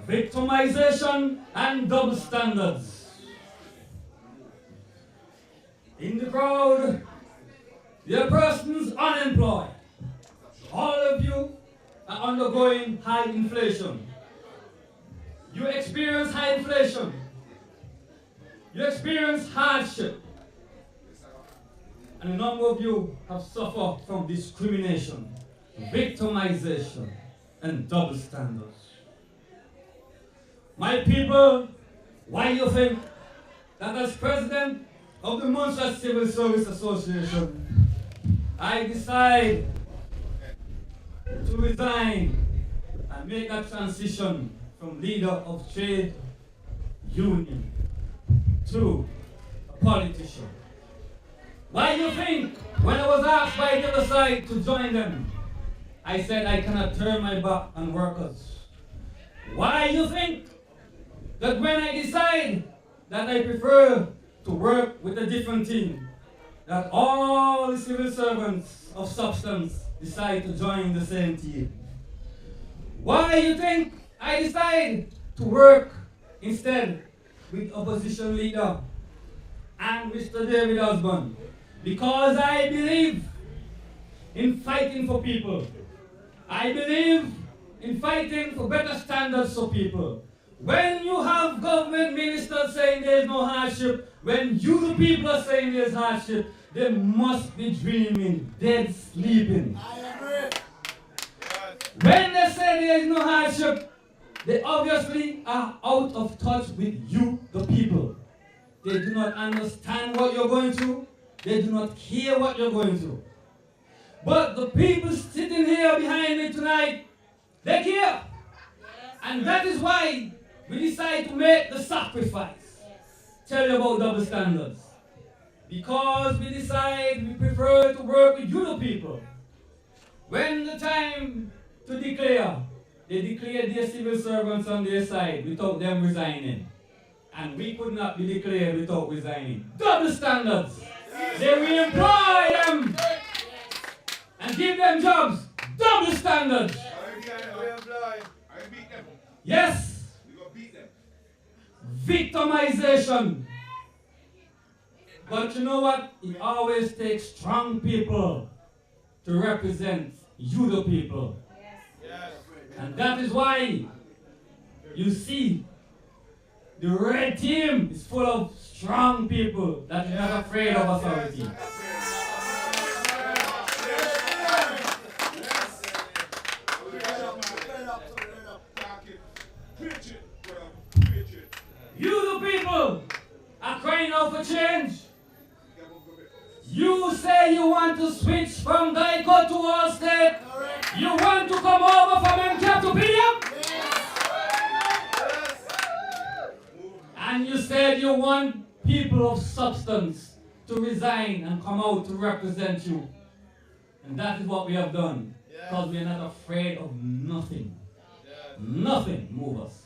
victimization, and double standards. In the crowd, there are persons unemployed. All of you are undergoing high inflation. You experience high inflation. You experience hardship. And a number of you have suffered from discrimination, victimization, and double standards. My people, why you think that as president of the Montserrat Civil Service Association, I decide to resign and make a transition from leader of trade union to a politician? Why do you think when I was asked by the other side to join them, I said I cannot turn my back on workers? Why do you think that when I decide that I prefer to work with a different team, that all the civil servants of substance decide to join the same team. Why you think I decided to work instead with opposition leader and Mr. David Osborne? Because I believe in fighting for people. I believe in fighting for better standards for people. When you have government ministers saying there's no hardship, when you the people are saying there's hardship, they must be dreaming, dead sleeping. I agree. When they say there's no hardship, they obviously are out of touch with you, the people. They do not understand what you're going through. They do not care what you're going through. But the people sitting here behind me tonight, they care. And that is why we decide to make the sacrifice. Tell you about double standards. Because we decide we prefer to work with you, the people. When the time to declare, they declared their civil servants on their side without them resigning. And we could not be declared without resigning. Double standards. They will employ them and give them jobs. Double standards. Yes. Victimization. But you know what? It always takes strong people to represent you, the people. And that is why you see the red team is full of strong people that are not afraid of authority. You, the people, are crying out for change. You say you want to switch from Geico to Allstate. You want to come over from MCAP to PDM? And you said you want people of substance to resign and come out to represent you. And that is what we have done. Because we are not afraid of nothing. Nothing moves us.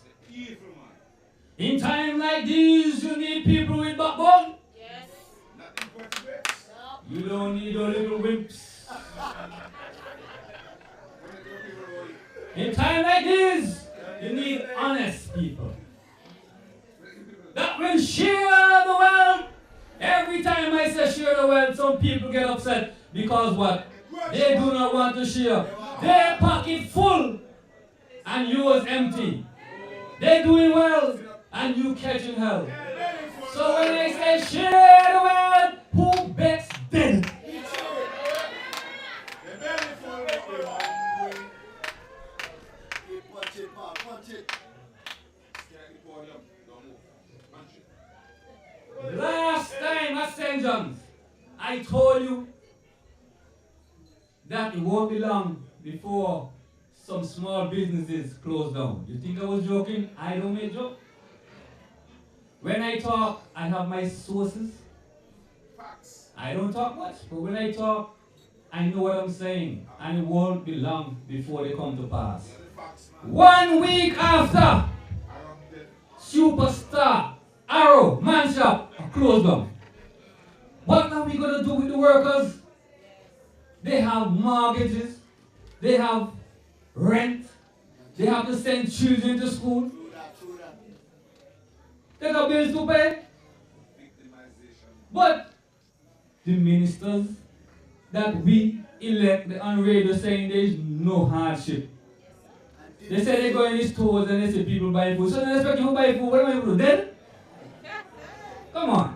In times like these, you need people with backbone. You don't need your little wimps. In times like this, you need honest people that will share the wealth. Every time I say share the wealth, some people get upset because what? They do not want to share. Their pocket full and yours empty. They're doing well and you catching hell. So when I say share the wealth, who bets dead? Last time at St. John's, I told you that it won't be long before some small businesses close down. You think I was joking? I don't make jokes. When I talk, I have my sources. I don't talk much, but when I talk, I know what I'm saying, and it won't be long before they come to pass. 1 week after, Superstar, Arrow, Manshop are closed down. What are we going to do with the workers? They have mortgages, they have rent, they have to send children to school. They got bills to pay. But the ministers that we elect on radio saying there is no hardship. They say they go in the stores and they say people buy food. So they expect you to buy food. What am I going to do? Then? Come on.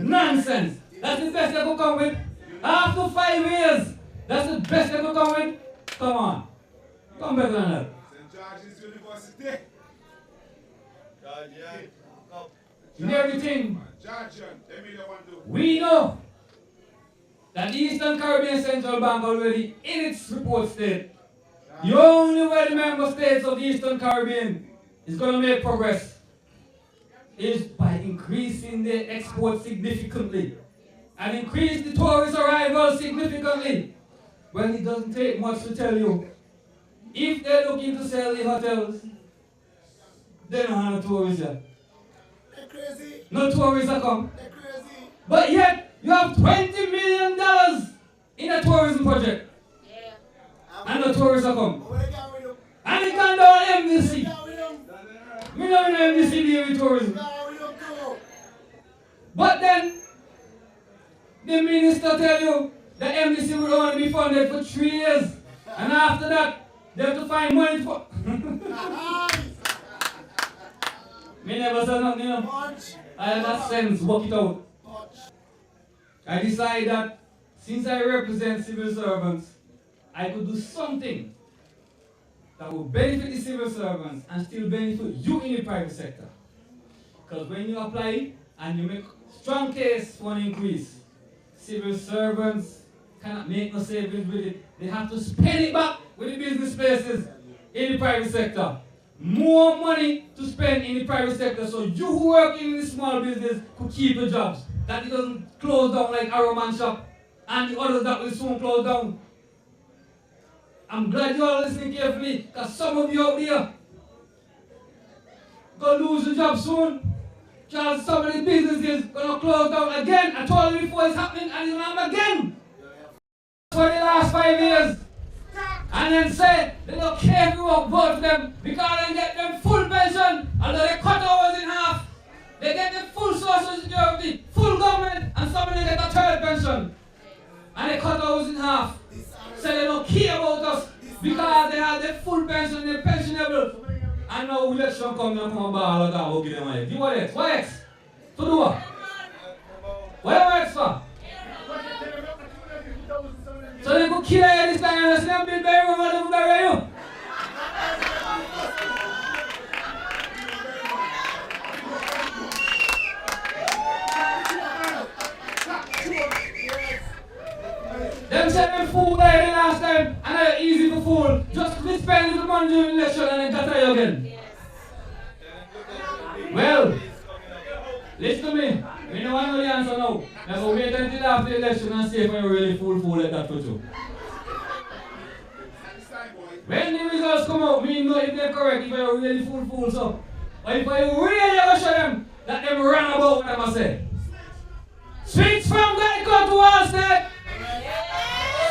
Nonsense. That's the best they could come with. After 5 years, that's the best they could come with. Come on. Come better than that. In everything, we know that the Eastern Caribbean Central Bank already in its report state, the only way the member states of the Eastern Caribbean is going to make progress is by increasing their exports significantly and increase the tourist arrivals significantly. Well, it doesn't take much to tell you. If they're looking to sell the hotels, they don't have no tourists yet. No tourists are come. But yet, You have $20 million in a tourism project. And the tourists are come. And they can down MDC. We don't know MDC deal with tourism. But then, the minister tell you that MDC will only be funded for 3 years. And after that, they have to find money for... Me never said nothing, you know. I had that sense, work it out. I decided that since I represent civil servants, I could do something that will benefit the civil servants and still benefit you in the private sector. Because when you apply and you make strong case for an increase, civil servants cannot make no savings with it. They have to spend it back with the business places in the private sector. More money to spend in the private sector so you who work in the small business could keep your jobs. That it doesn't close down like Arrowman Shop and the others that will soon close down. I'm glad you all listening carefully because some of you out there gonna lose your job soon. Because some of the businesses gonna close down again. I told you before it's happening and it's gonna happen again. For the last 5 years. And then say they don't care if you won't vote for them because they get them full pension, although they cut hours in half. They get the full social security, full government, and some of them get a third pension. And they cut hours in half. So they don't care about us because they have the full pension, they're pensionable. And now election come and come and ball out and give them money. Do what else? What else? To do what? What else for? So they could kill you this time and see them build very well and bury you. Them said them fool there the last time and they're easy to fool. Just to spend little money during the election and then got you again. Well, listen to me. We don't want to know the answer now. Let's wait until after the election and see if I'm really fool like that for you. When the results come out, we know if they're correct, if I'm really fool so. Or if I really ever show them that them wrong about what I say. Speech from Geico to Wall Street.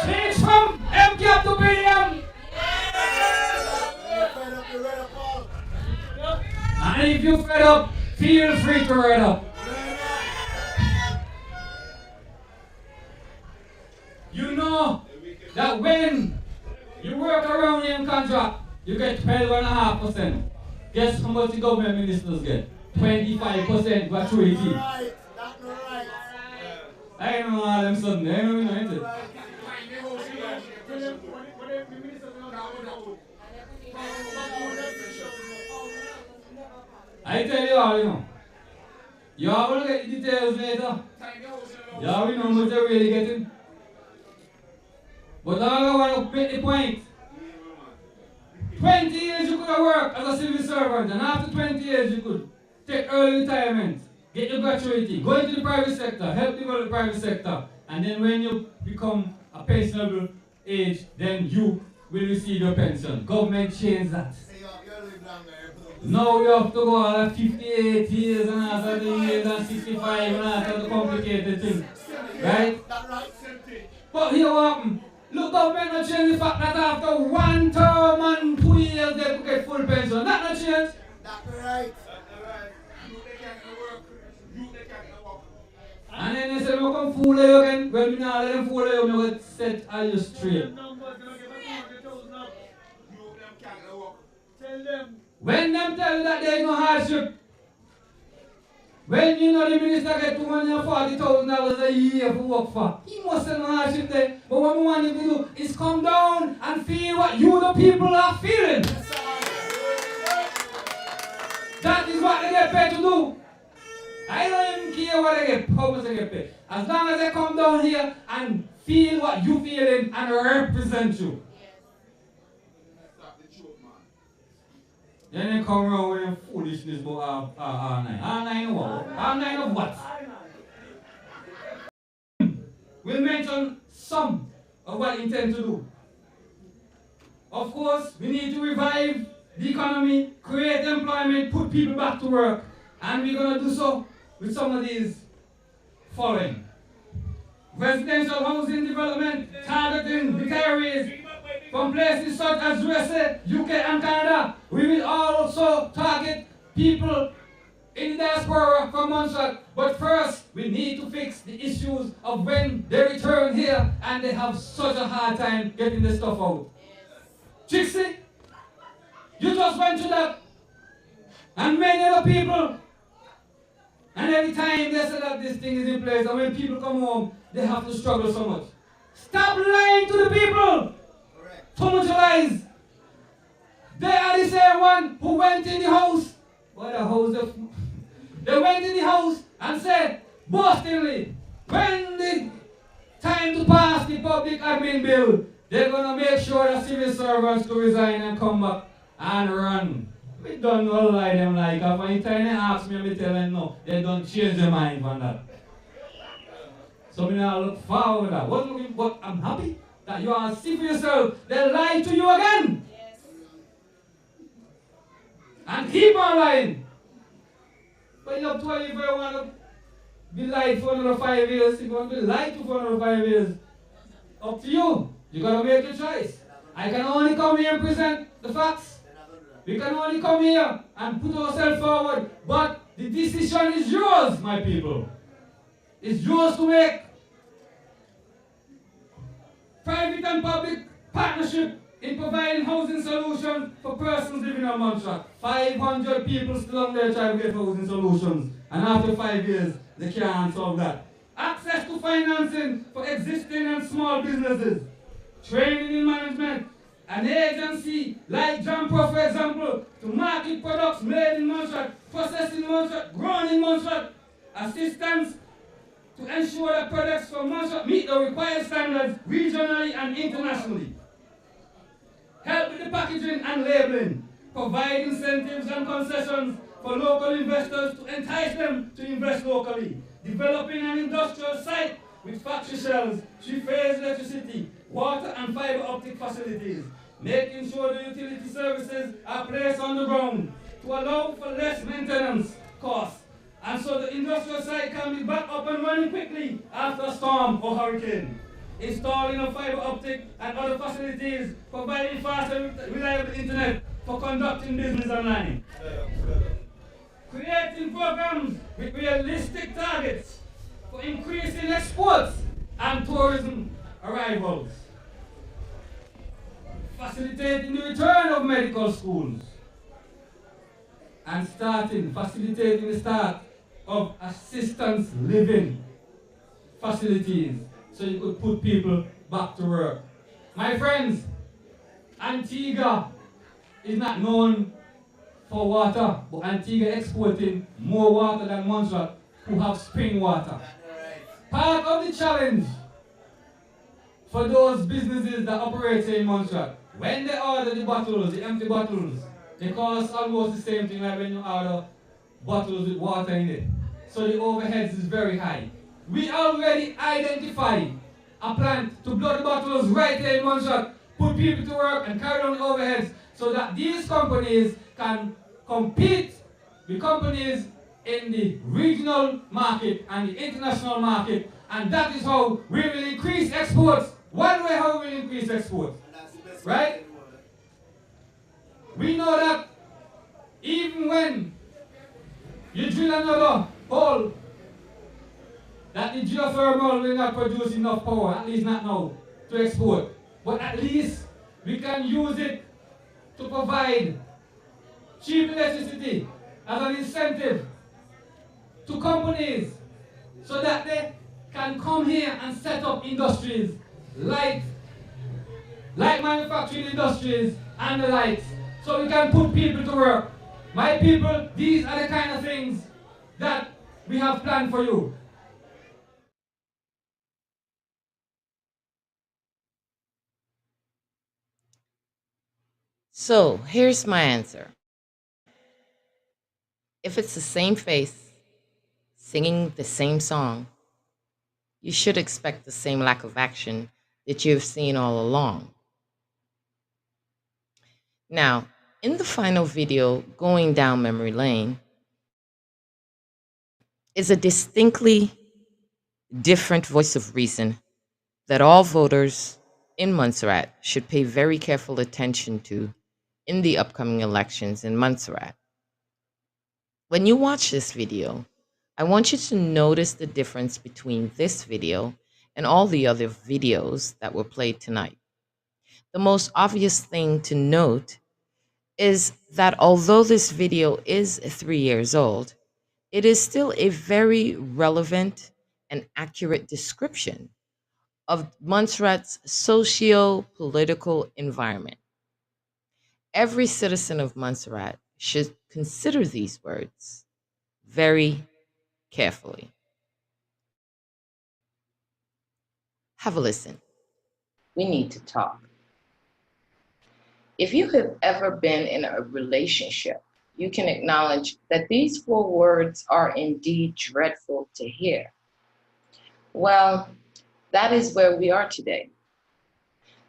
Speech from MCAP to BM. And if you're fed up, feel free to read up. You know that when you work around in contract, you get 12.5%. Guess how much the government ministers get? 25% gratuity. Right. That's not right. I don't know all them sudden. I don't know it. I tell you all, you know. You all will get the details later. You all will know how much you're really getting. But all I want to make the point. 20 years you could have worked as a civil servant, and after 20 years you could take early retirement, get your gratuity, go into the private sector, help develop the private sector, and then when you become a pensionable age, then you will receive your pension. Government changed that. Now you have to go at 58 years and after the years and 65 and after the complicated thing. Right? But here what happened? Look, government not change the fact that after 1 term and 2 years they could get full pension. That not change. That's right. And then they say, we come fool you again. Well, we not let them fool you, we will set all you straight. When them tell you that there is no hardship, when you know the minister get $240,000 a year for work for, he must have no hardship there. But what we want him to do is come down and feel what you the people are feeling. That is what they get paid to do. I don't even care what they get, how much they get paid. As long as they come down here and feel what you feeling and represent you. Then they come around with them foolishness about R9. R9 what? R9 of what? We'll mention some of what we intend to do. Of course, we need to revive the economy, create employment, put people back to work. And we're going to do so with some of these following. residential housing development targeting retirees from places such as USA, UK and Canada. We will also target people in the diaspora from Montserrat. But first, we need to fix the issues of when they return here and they have such a hard time getting the stuff out. Trixie, you just went through that. And many other people. And every time they say that this thing is in place, and when people come home, they have to struggle so much. Stop lying to the people. Too much lies. They are the same one who went in the house. What a house of... They went in the house and said, boastingly, when the time to pass the public admin bill, they're going to make sure that civil servants to resign and come back and run. We don't know lie them like that. When time they ask me, I tell them no. They don't change their mind on that. So we now look forward to that. But I'm happy that you are see for yourself. They lie to you again. Yes. And keep on lying. But you're 12 if you want to be lied for another 5 years. If you want to be lied to for another 5 years, up to you. You got to make your choice. I can only come here and present the facts. We can only come here and put ourselves forward. But the decision is yours, my people. It's yours to make. Private and public partnership in providing housing solutions for persons living on Montserrat. 500 people still on there trying to get housing solutions. And after 5 years, they can't solve that. Access to financing for existing and small businesses. Training in management. An agency like Jampro, for example, to market products made in Montserrat, processed in Montserrat, grown in Montserrat. Assistance to ensure that products from Montserrat meet the required standards regionally and internationally. Help with the packaging and labeling. Provide incentives and concessions for local investors to entice them to invest locally. Developing an industrial site with factory shells, three-phase electricity, water and fiber optic facilities. Making sure the utility services are placed on the ground to allow for less maintenance costs. And so the industrial site can be back up and running quickly after a storm or hurricane. Installing a fiber optic and other facilities, providing fast and reliable internet for conducting business online. Creating programs with realistic targets for increasing exports and tourism arrivals. Facilitating the return of medical schools. And facilitating the start of assistance living facilities so you could put people back to work. My friends, Antigua is not known for water, but Antigua exporting more water than Montserrat, who have spring water. Part of the challenge for those businesses that operate in Montserrat, when they order the bottles, the empty bottles, they cost almost the same thing like when you order bottles with water in it. So the overheads is very high. We already identified a plan to blow the bottles right here in Montserrat, put people to work and carry on the overheads so that these companies can compete with companies in the regional market and the international market, and that is how we will increase exports. One way how we will increase exports, right? We know that even when you drill another hole, that the geothermal will not produce enough power, at least not now, to export. But at least we can use it to provide cheap electricity as an incentive to companies so that they can come here and set up industries like manufacturing industries and the likes, so we can put people to work. My people, these are the kind of things that we have planned for you. So here's my answer. If it's the same face singing the same song, you should expect the same lack of action that you've seen all along. Now, in the final video, Going Down Memory Lane, is a distinctly different voice of reason that all voters in Montserrat should pay very careful attention to in the upcoming elections in Montserrat. When you watch this video, I want you to notice the difference between this video and all the other videos that were played tonight. The most obvious thing to note is that although this video is 3 years old, it is still a very relevant and accurate description of Montserrat's socio-political environment. Every citizen of Montserrat should consider these words very carefully. Have a listen. We need to talk. If you have ever been in a relationship, you can acknowledge that these 4 words are indeed dreadful to hear. Well, that is where we are today.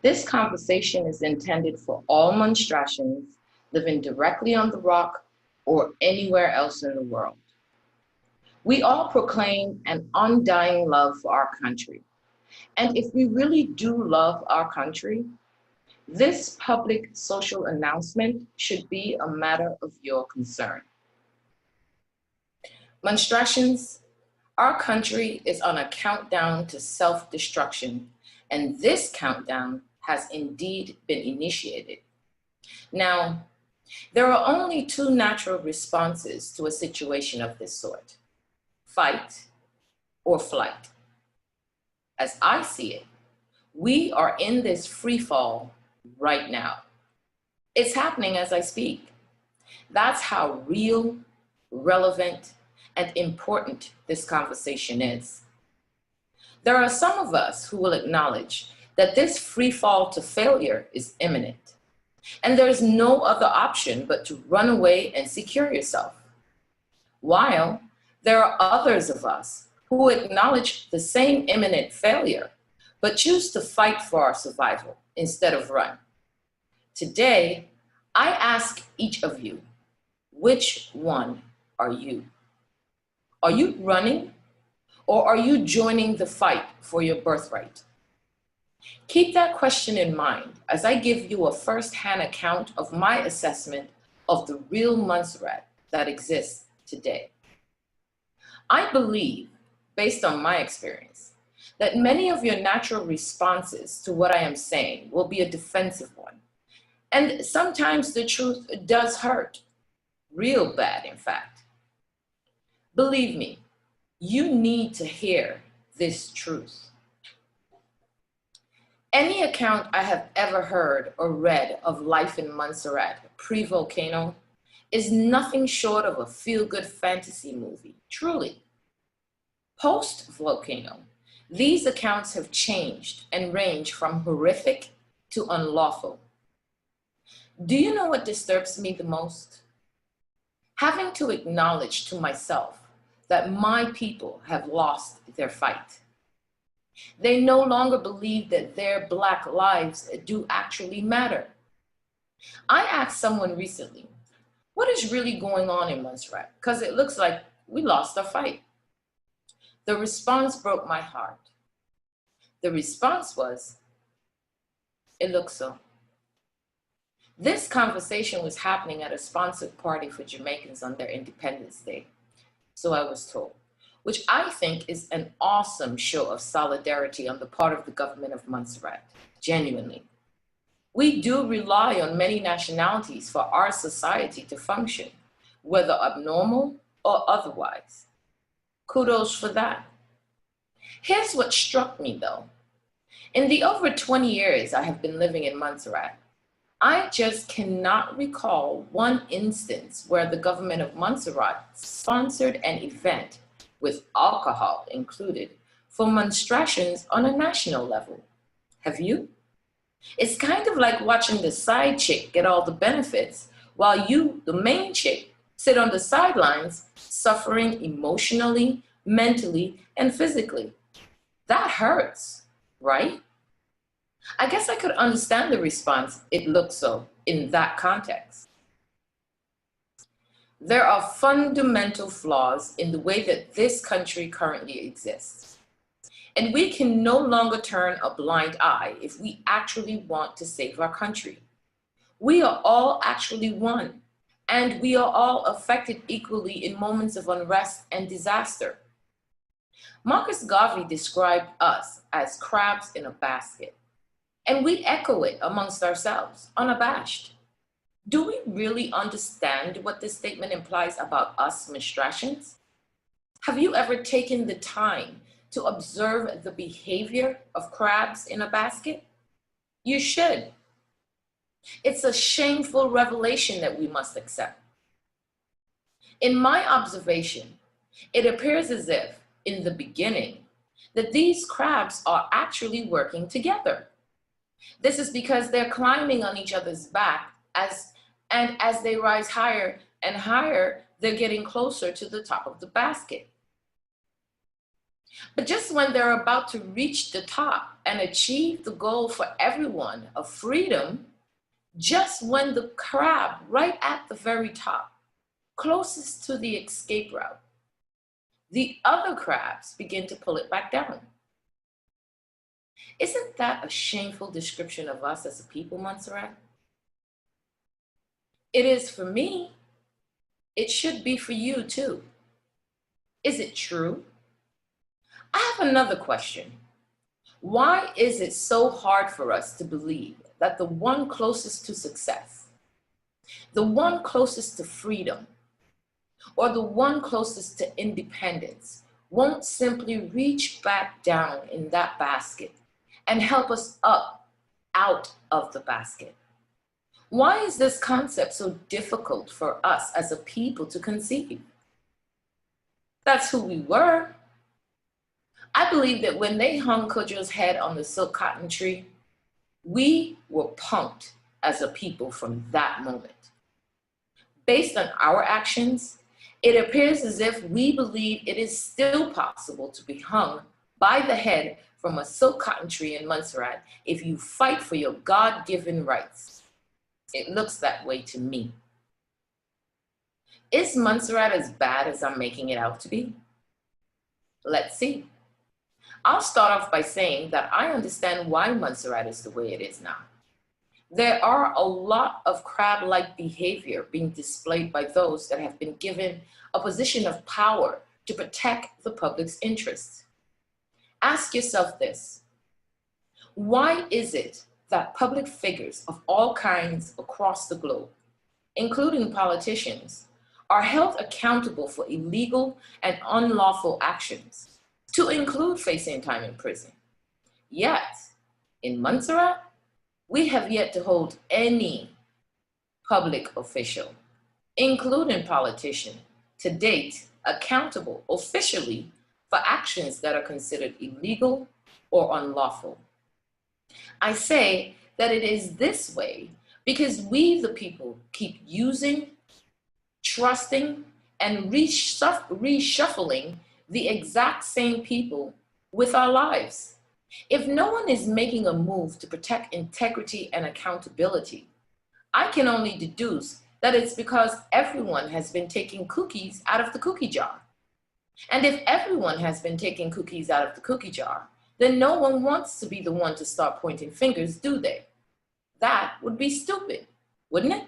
This conversation is intended for all Monstrattians living directly on the Rock or anywhere else in the world. We all proclaim an undying love for our country. And if we really do love our country, this public social announcement should be a matter of your concern. Monstrattians, our country is on a countdown to self-destruction, and this countdown has indeed been initiated. Now, there are only 2 natural responses to a situation of this sort: fight or flight. As I see it, we are in this free fall right now. It's happening as I speak. That's how real, relevant, and important this conversation is. There are some of us who will acknowledge that this free fall to failure is imminent, and there's no other option but to run away and secure yourself. While there are others of us who acknowledge the same imminent failure, but choose to fight for our survival instead of run. Today, I ask each of you, which one are you? Are you running, or are you joining the fight for your birthright? Keep that question in mind as I give you a first-hand account of my assessment of the real Montserrat that exists today. I believe, based on my experience, that many of your natural responses to what I am saying will be a defensive one. And sometimes the truth does hurt, real bad, in fact. Believe me, you need to hear this truth. Any account I have ever heard or read of life in Montserrat pre-volcano is nothing short of a feel-good fantasy movie, truly. Post-volcano, these accounts have changed and range from horrific to unlawful. Do you know what disturbs me the most? Having to acknowledge to myself that my people have lost their fight. They no longer believe that their Black lives do actually matter. I asked someone recently, what is really going on in Montserrat? Because it looks like we lost our fight. The response broke my heart. The response was, it looks so. This conversation was happening at a sponsored party for Jamaicans on their Independence Day, so I was told, which I think is an awesome show of solidarity on the part of the government of Montserrat, genuinely. We do rely on many nationalities for our society to function, whether abnormal or otherwise. Kudos for that. Here's what struck me though. In the over 20 years I have been living in Montserrat, I just cannot recall one instance where the government of Montserrat sponsored an event with alcohol included for Monstrattians on a national level. Have you? It's kind of like watching the side chick get all the benefits while you, the main chick, sit on the sidelines suffering emotionally, mentally, and physically. That hurts, right? I guess I could understand the response, it looks so, in that context. There are fundamental flaws in the way that this country currently exists. And we can no longer turn a blind eye if we actually want to save our country. We are all actually one, and we are all affected equally in moments of unrest and disaster. Marcus Garvey described us as crabs in a basket, and we echo it amongst ourselves, unabashed. Do we really understand what this statement implies about us monstrosians? Have you ever taken the time to observe the behavior of crabs in a basket? You should. It's a shameful revelation that we must accept. In my observation, it appears as if, in the beginning, that these crabs are actually working together. This is because they're climbing on each other's back as they rise higher and higher, they're getting closer to the top of the basket. But just when they're about to reach the top and achieve the goal for everyone of freedom, just when the crab right at the very top, closest to the escape route, the other crabs begin to pull it back down. Isn't that a shameful description of us as a people, Montserrat? It is for me. It should be for you too. Is it true? I have another question. Why is it so hard for us to believe that the one closest to success, the one closest to freedom, or the one closest to independence won't simply reach back down in that basket and help us up out of the basket? Why is this concept so difficult for us as a people to conceive? That's who we were. I believe that when they hung Cudjo's head on the silk cotton tree, we were punked as a people from that moment. Based on our actions, it appears as if we believe it is still possible to be hung by the head from a silk cotton tree in Montserrat if you fight for your God-given rights. It looks that way to me. Is Montserrat as bad as I'm making it out to be? Let's see. I'll start off by saying that I understand why Montserrat is the way it is now. There are a lot of crab-like behavior being displayed by those that have been given a position of power to protect the public's interests. Ask yourself this: why is it that public figures of all kinds across the globe, including politicians, are held accountable for illegal and unlawful actions, to include facing time in prison? Yet, in Montserrat, we have yet to hold any public official, including politician, to date accountable officially for actions that are considered illegal or unlawful. I say that it is this way because we, the people, keep using, trusting, and reshuffling the exact same people with our lives. If no one is making a move to protect integrity and accountability, I can only deduce that it's because everyone has been taking cookies out of the cookie jar. And if everyone has been taking cookies out of the cookie jar, then no one wants to be the one to start pointing fingers, do they? That would be stupid, wouldn't it?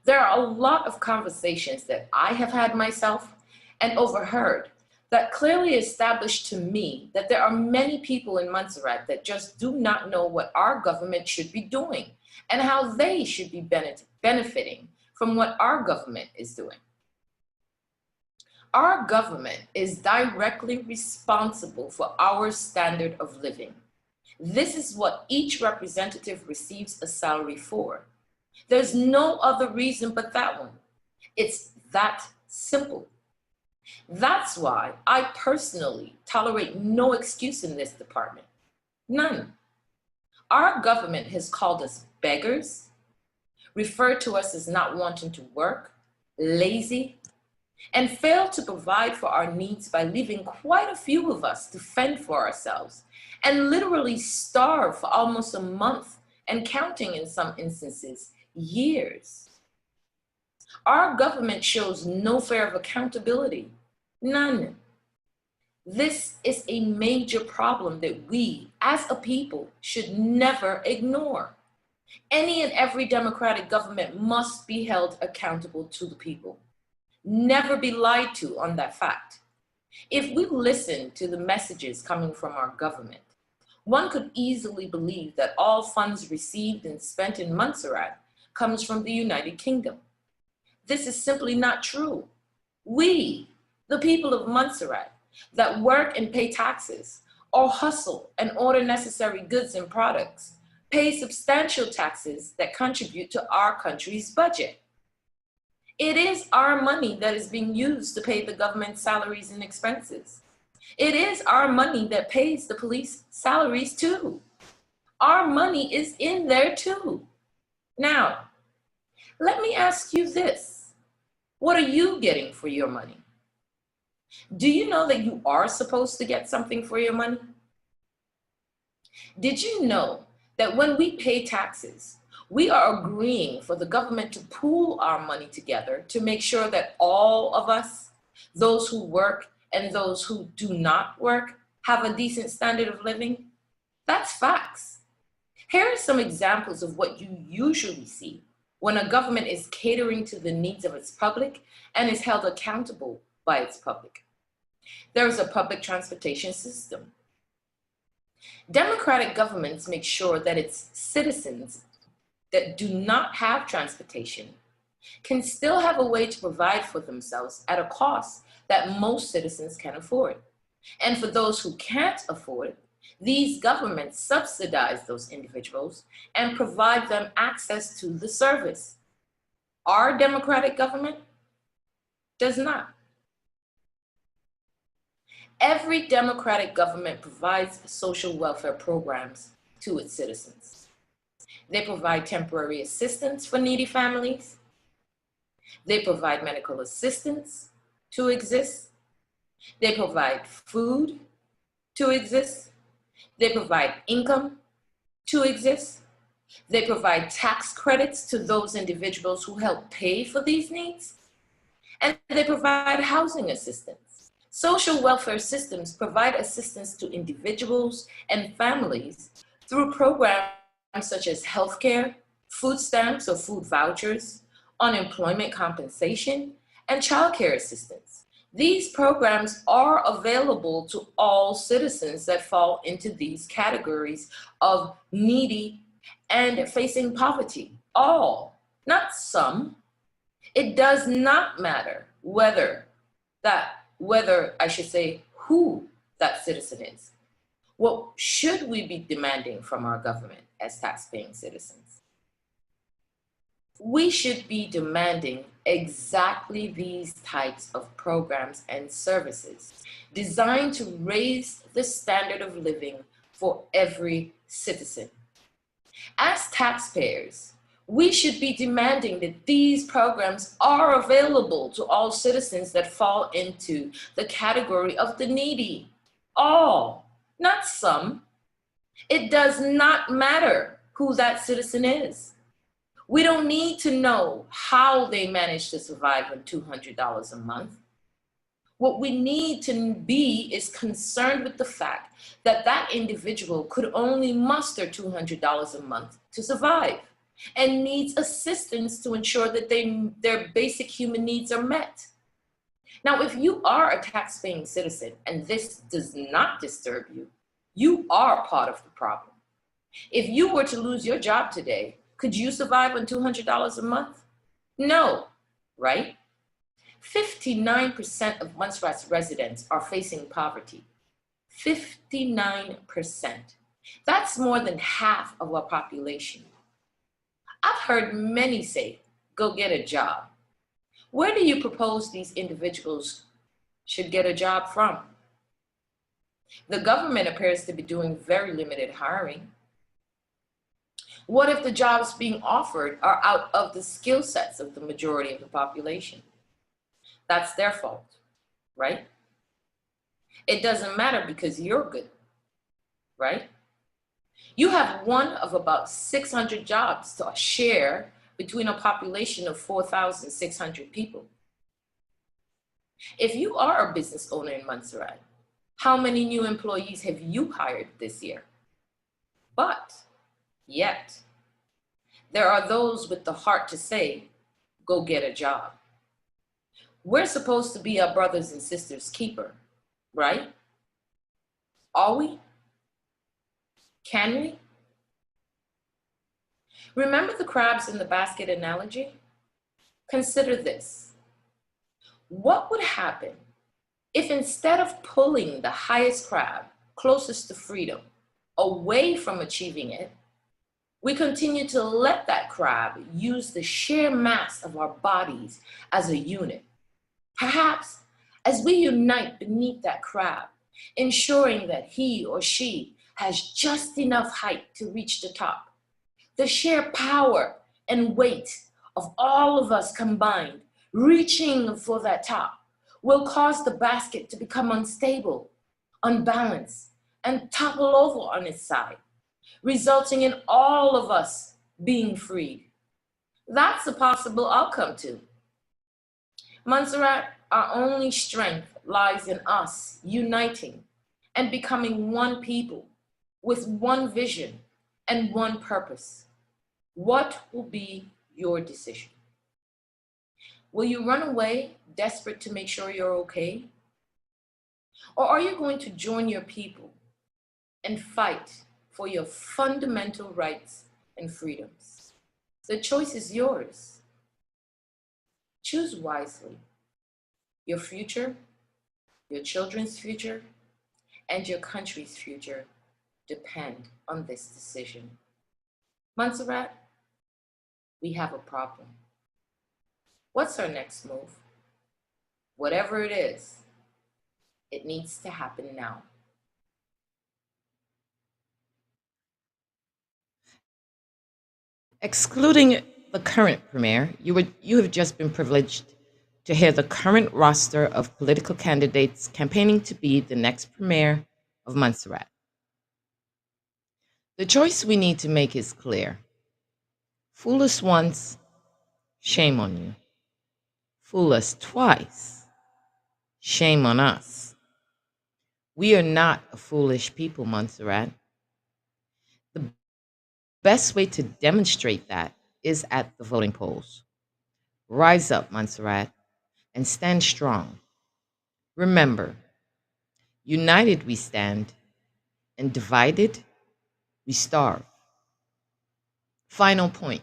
There are a lot of conversations that I have had myself and overheard that clearly established to me that there are many people in Montserrat that just do not know what our government should be doing and how they should be benefiting from what our government is doing. Our government is directly responsible for our standard of living. This is what each representative receives a salary for. There's no other reason but that one. It's that simple. That's why I personally tolerate no excuse in this department. None. Our government has called us beggars, referred to us as not wanting to work, lazy, and failed to provide for our needs by leaving quite a few of us to fend for ourselves and literally starve for almost a month and counting in some instances, years. Our government shows no fear of accountability, none. This is a major problem that we, as a people, should never ignore. Any and every democratic government must be held accountable to the people. Never be lied to on that fact. If we listen to the messages coming from our government, one could easily believe that all funds received and spent in Montserrat comes from the United Kingdom. This is simply not true. We, the people of Montserrat, that work and pay taxes, or hustle and order necessary goods and products, pay substantial taxes that contribute to our country's budget. It is our money that is being used to pay the government's salaries and expenses. It is our money that pays the police salaries too. Our money is in there too. Now, let me ask you this. What are you getting for your money? Do you know that you are supposed to get something for your money? Did you know that when we pay taxes, we are agreeing for the government to pool our money together to make sure that all of us, those who work and those who do not work, have a decent standard of living? That's facts. Here are some examples of what you usually see when a government is catering to the needs of its public and is held accountable by its public. There is a public transportation system. Democratic governments make sure that its citizens that do not have transportation can still have a way to provide for themselves at a cost that most citizens can afford. And for those who can't afford, these governments subsidize those individuals and provide them access to the service. Our democratic government does not. Every democratic government provides social welfare programs to its citizens. They provide temporary assistance for needy families. They provide medical assistance to exist. They provide food to exist. They provide income to exist. They provide tax credits to those individuals who help pay for these needs. And they provide housing assistance. Social welfare systems provide assistance to individuals and families through programs such as healthcare, food stamps or food vouchers, unemployment compensation, and childcare assistance. These programs are available to all citizens that fall into these categories of needy and facing poverty. All, not some. It does not matter whether who that citizen is. What should we be demanding from our government as tax-paying citizens? We should be demanding exactly these types of programs and services designed to raise the standard of living for every citizen. As taxpayers, we should be demanding that these programs are available to all citizens that fall into the category of the needy. All, not some. It does not matter who that citizen is. We don't need to know how they manage to survive on $200 a month. What we need to be is concerned with the fact that that individual could only muster $200 a month to survive and needs assistance to ensure that their basic human needs are met. Now, if you are a tax-paying citizen and this does not disturb you, you are part of the problem. If you were to lose your job today, could you survive on $200 a month? No, right? 59% of Montserrat's residents are facing poverty. 59%. That's more than half of our population. I've heard many say, go get a job. Where do you propose these individuals should get a job from? The government appears to be doing very limited hiring. What if the jobs being offered are out of the skill sets of the majority of the population? That's their fault, right? It doesn't matter because you're good, right? You have one of about 600 jobs to share between a population of 4,600 people. If you are a business owner in Montserrat, How many new employees have you hired this year? But yet, there are those with the heart to say, go get a job. We're supposed to be our brothers and sisters' keeper, right? Are we? Can we? Remember the crabs in the basket analogy? Consider this. What would happen if instead of pulling the highest crab closest to freedom away from achieving it, we continue to let that crab use the sheer mass of our bodies as a unit? Perhaps as we unite beneath that crab, ensuring that he or she has just enough height to reach the top, the sheer power and weight of all of us combined, reaching for that top, will cause the basket to become unstable, unbalanced, and topple over on its side, resulting in all of us being freed. That's a possible outcome too. Montserrat, our only strength lies in us uniting and becoming one people with one vision and one purpose. What will be your decision? Will you run away, desperate to make sure you're okay? Or are you going to join your people and fight for your fundamental rights and freedoms? The choice is yours. Choose wisely. Your future, your children's future, and your country's future depend on this decision. Montserrat, we have a problem. What's our next move? Whatever it is, it needs to happen now. Excluding the current premier, you have just been privileged to hear the current roster of political candidates campaigning to be the next premier of Montserrat. The choice we need to make is clear. Fool us once, shame on you. Fool us twice, shame on us. We are not a foolish people, Montserrat. The best way to demonstrate that is at the voting polls. Rise up, Montserrat, and stand strong. Remember, united we stand, and divided we starve. Final point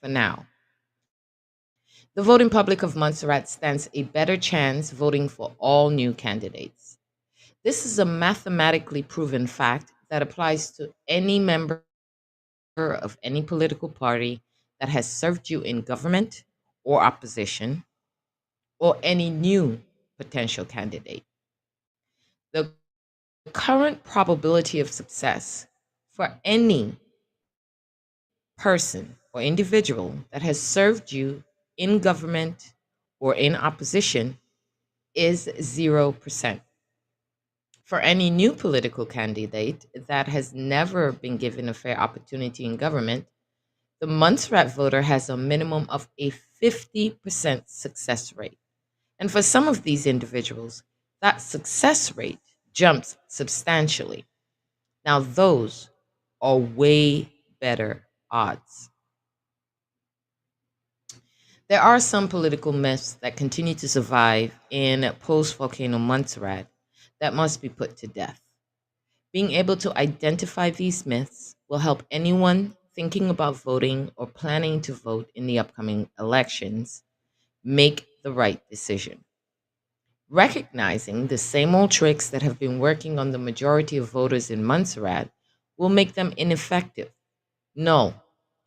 for now. The voting public of Montserrat stands a better chance voting for all new candidates. This is a mathematically proven fact that applies to any member of any political party that has served you in government or opposition, or any new potential candidate. The current probability of success for any person or individual that has served you in government or in opposition is 0%. For any new political candidate that has never been given a fair opportunity in government, the Montserrat voter has a minimum of a 50% success rate. And for some of these individuals, that success rate jumps substantially. Now, those are way better odds. There are some political myths that continue to survive in post-volcano Montserrat that must be put to death. Being able to identify these myths will help anyone thinking about voting or planning to vote in the upcoming elections make the right decision. Recognizing the same old tricks that have been working on the majority of voters in Montserrat will make them ineffective, null,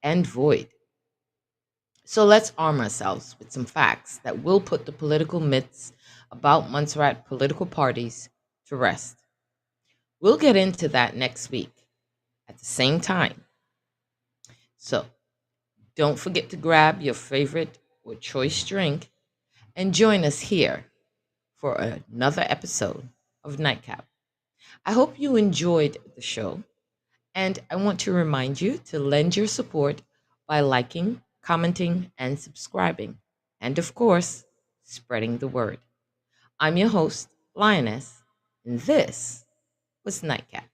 and void. So let's arm ourselves with some facts that will put the political myths about Montserrat political parties to rest. We'll get into that next week at the same time. So don't forget to grab your favorite or choice drink and join us here for another episode of Nightcap. I hope you enjoyed the show, and I want to remind you to lend your support by liking, commenting, and subscribing, and of course, spreading the word. I'm your host, Lioness, And this was Nightcap.